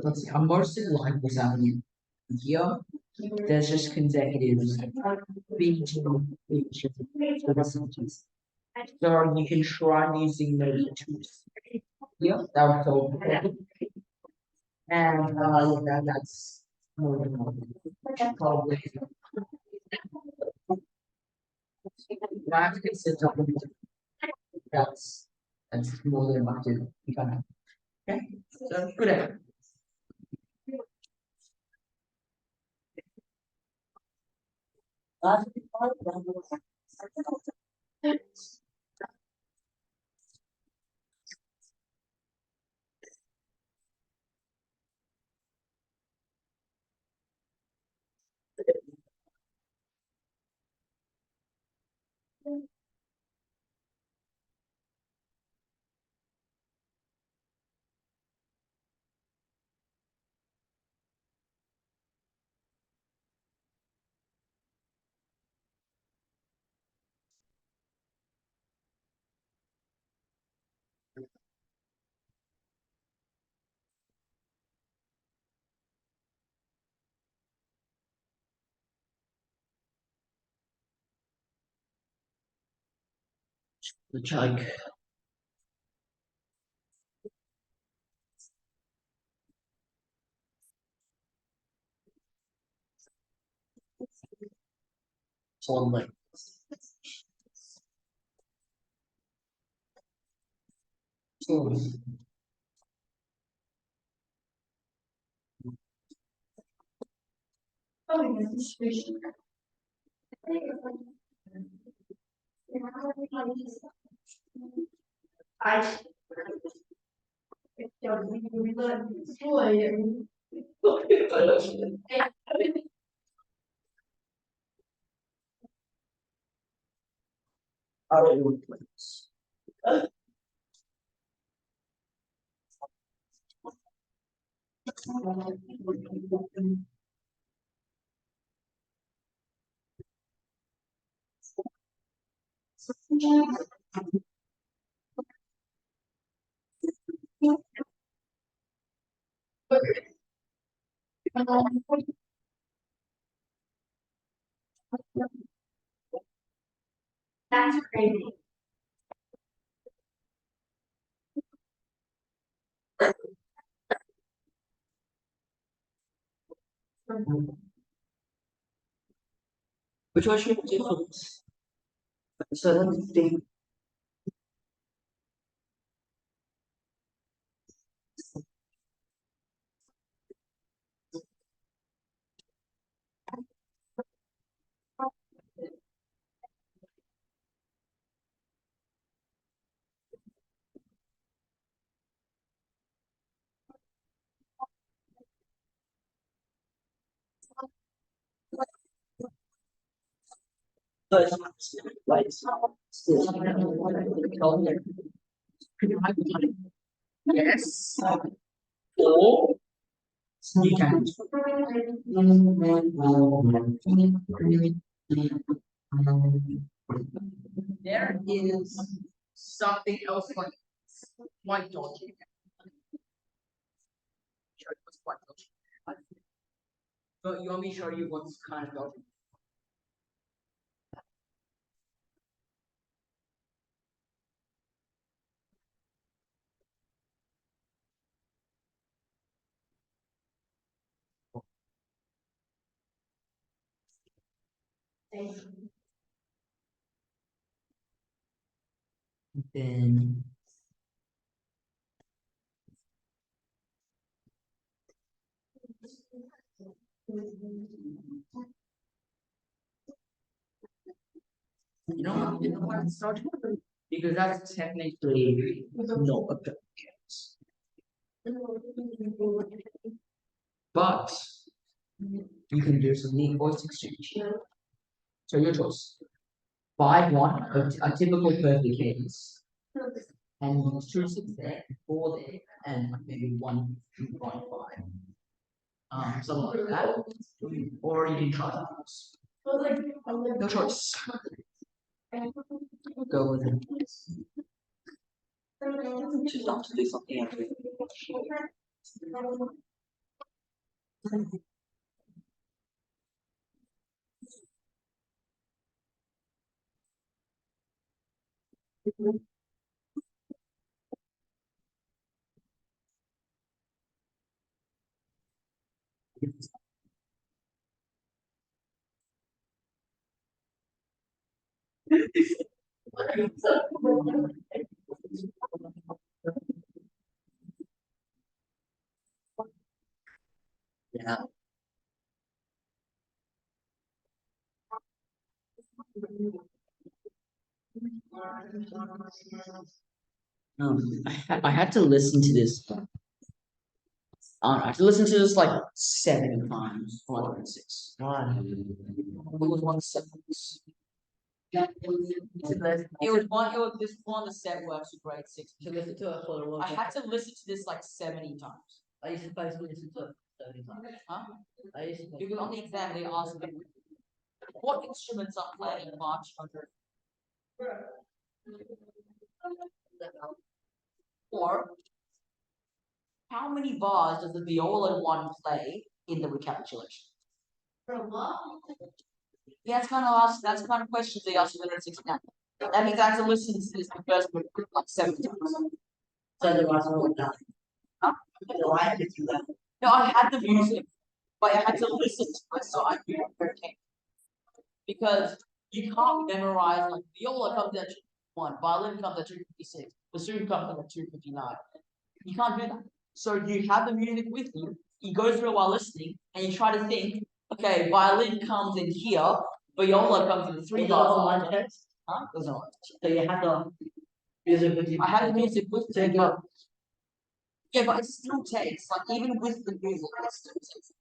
Let's see. Most of the line was happening here. There's just consecutives. So you can try using maybe two. Yeah, that would help. And that's more than probably. I have to consider that's more than enough to be fine. Okay, so good effort. The chug. Only. I. That's crazy. Which one should we do? So let's think. So it's like Yes. Or you can. There is something else like white dodging. Show you what's white dodging. So you want me to show you what's kind of dodging? Then you know what it's not because that's technically not a case. But you can do some neat voice exchange. So your choice. 5-1, a typical perfect case. And 2-6 there, 4 there, and maybe 1-2.5. Something like that. Or you can try something else. Your choice. Go with it. Just have to do something else. Yeah. I had to listen to this. I had to listen to this like 7 times. 106. Why? It was 106. It was one. It was this one. The set works for grade 6. To listen to it for a long I time. had to listen to this like 70 times. I used to supposed to listen to it 30 times. Huh? I used to. Because on the exam they asked me what instruments are playing in March 100, or how many bars does the viola one play in the recapitulation? Yeah, that's kind of questions they ask in 169. That means I have to listen to this the first one like 7 times. So the last one was nothing. Huh? So I had to do that. No, I had the music, but I had to listen to it so I knew where it came. Because you can't memorize like viola comes at 1, violin comes at 256, bassoon comes at 259. You can't do that. So you have the music with you go through it while listening, and you try to think, okay, violin comes in here, viola comes in 3 Was it all bars. on text? Huh? It was not. So you had the music with you. I had the music with So me, but yeah, but it still takes, like even with the music, it still takes.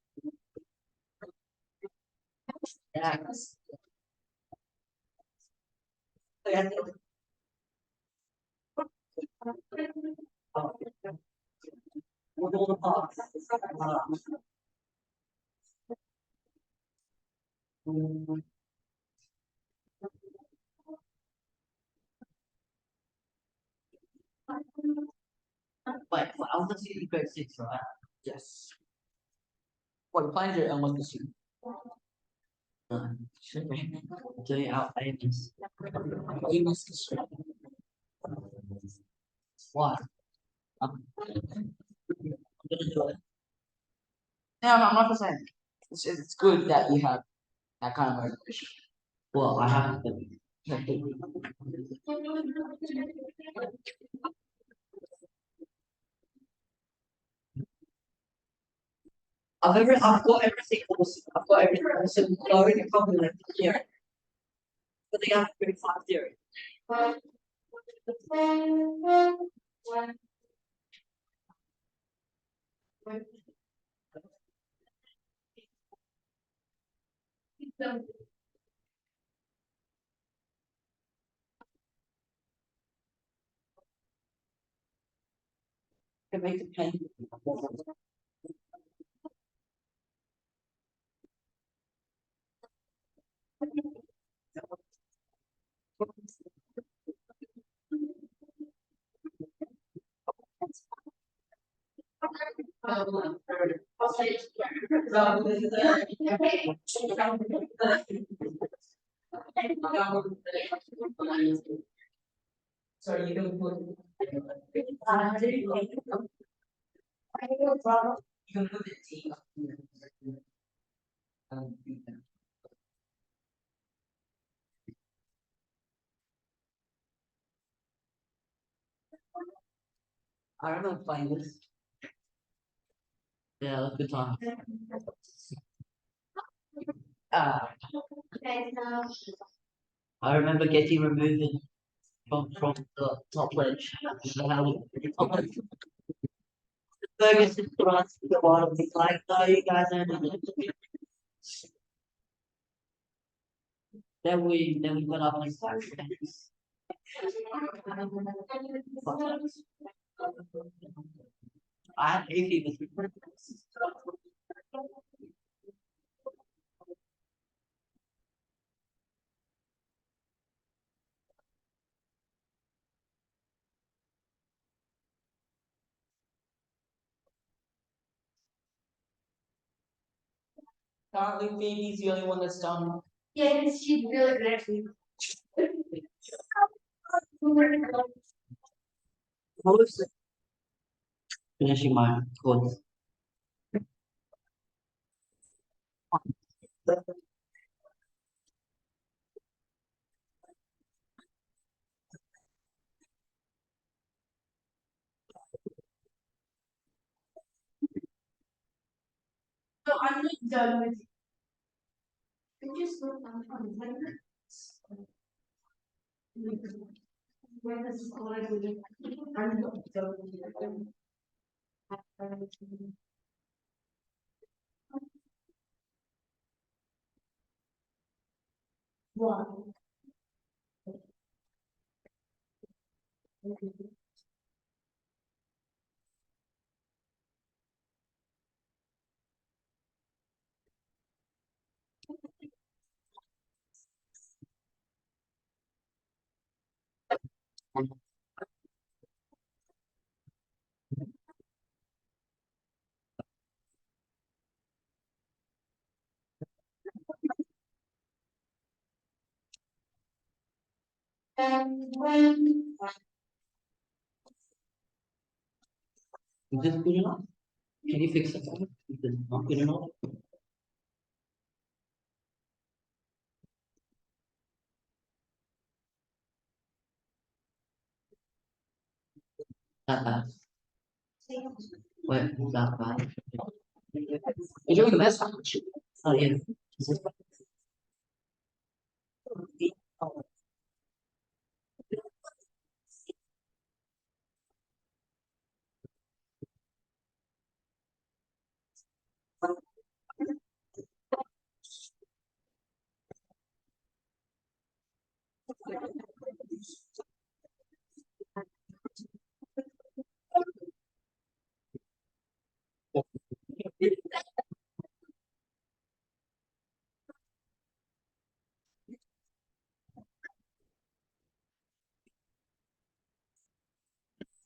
Yeah. So you had to. With all the parts. Wait, I was listening to grade 6, right? Yes. What plans are almost the same. Should be. Doing out famous. Why? I'm gonna do it. No, I'm not saying. It's good that you have that kind of motivation. Well, I have to. I've got everything else. I've got everything else. So the only problem with the theory. But they have to do 5 theory. Can make it pain. So you can put the T. I remember playing this. Yeah, it was a good time. I remember getting removed from the top ledge. Ferguson thrust the bottom. He's like, no, you guys are not. Then we went up and started. I had hay fever. Apparently Phoebe's the only one that's done. Yeah, she's really good at it. Finishing my course. So I'm not done with it. I just look on the where is I'm not done with it. One. Is this good enough? Can you fix it? Is this not good enough? That bad. Wait, is that bad? You're doing the best, aren't you? Oh, yeah. Is this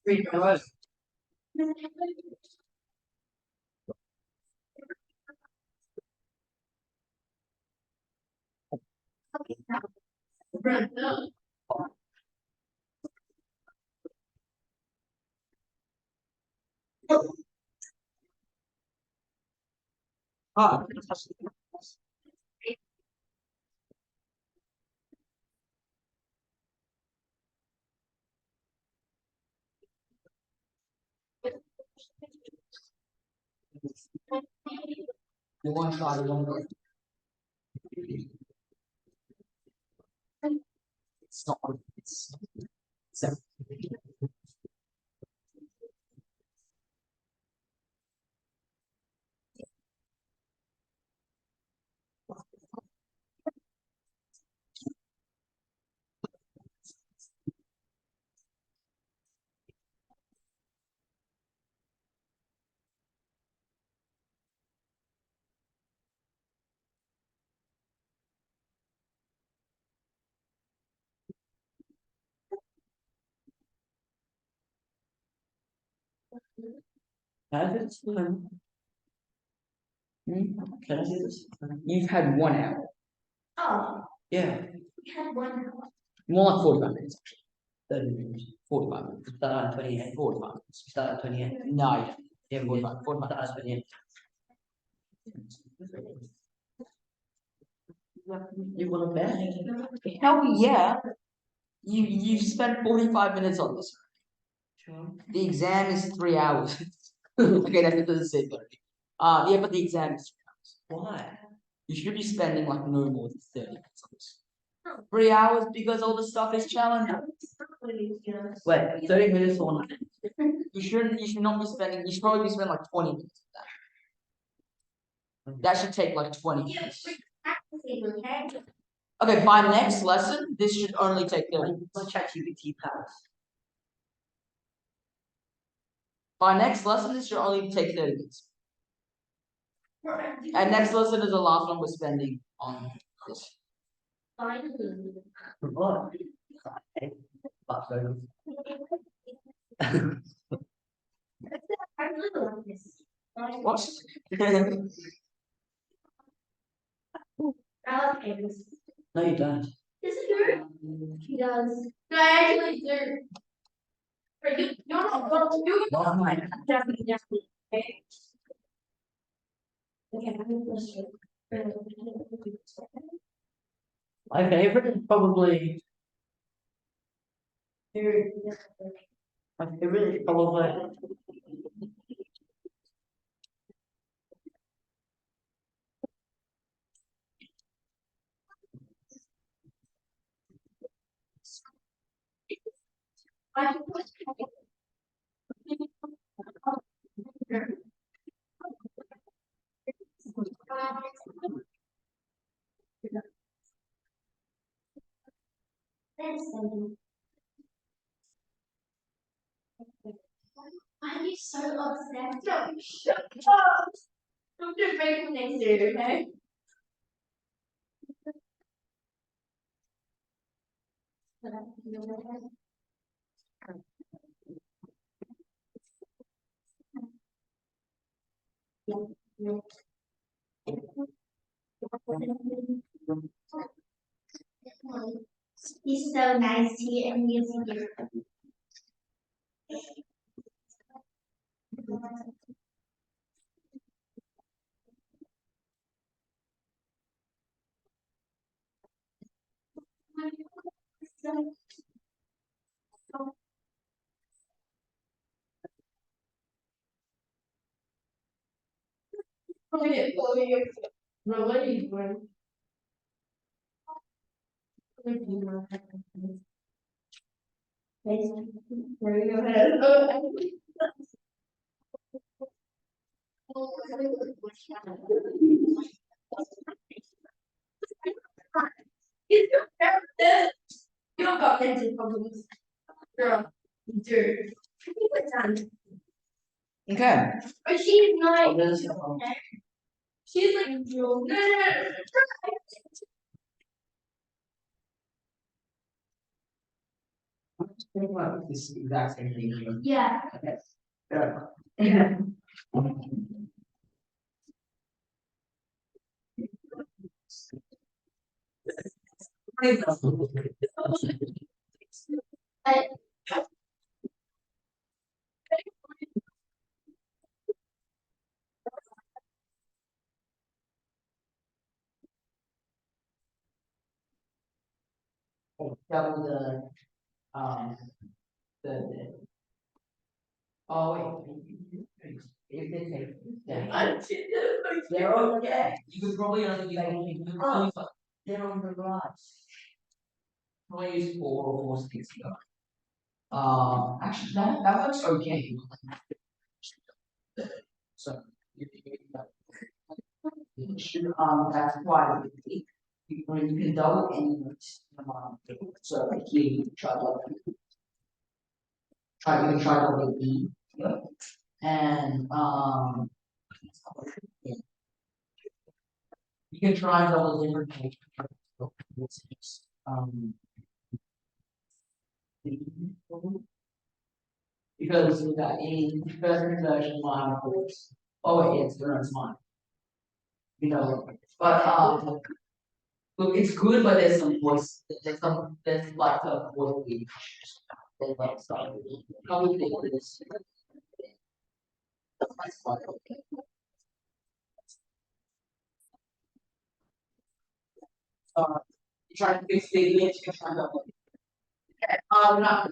three in a row? Ah, You want to try the one? It's not good. It's seven. can I do this? Can I do this? You've had 1 hour. Oh, Yeah, we had one. More like 45 minutes, actually. 30 minutes. 45 minutes. Start at 28. 45 minutes. Start at 28. No, you don't. Yeah, 45. 45 Start at 28. You want to bet? Hell yeah. You spent 45 minutes on this. Sure. The exam is 3 hours. Okay, that doesn't say 30. Yeah, but the exam is 3 hours. Why? You should be spending like no more than 30 minutes on this. 3 hours because all the stuff is challenging. Wait, 30 minutes or nothing? You should not be spending, you should probably be spending like 20 minutes on that. That should take like 20 minutes. Okay, by next lesson, this should only take 30 minutes. My ChatGPT powers. By next lesson, this should only take 30 minutes. And next lesson is the last one we're spending on this. What? Okay. But so- What? I love Amos. No, you don't. This is your. He does. No, I actually do. For you, no, you. Not mine. Definitely. Okay. Okay, I'm gonna push it. My favorite is probably. My favorite is probably. Why are you so obsessed? No, shut up. I'm just making next year, okay? He's so nice to you and he's here. You don't got mental problems. Girl, you do. Okay. But she's Oh, not. there's. She's like, no, no, no. Think about this exact same thing here. Yeah. Okay. Yeah. I, Double the oh wait, if they take that, they're okay. You could probably only use they're on the garage. Probably use 4 or 4 sticks here. Actually that looks okay. So you should that's why you can double any so like here you you can try double E and yeah. You can try double different um because in present version line of course. Oh wait, it's the mine. You know, but look, it's good, but there's some voice. There's like a voice issues. There's like stuff. How do you think of this? You try to fix the image. You try to. Not.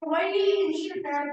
why do you even shoot that?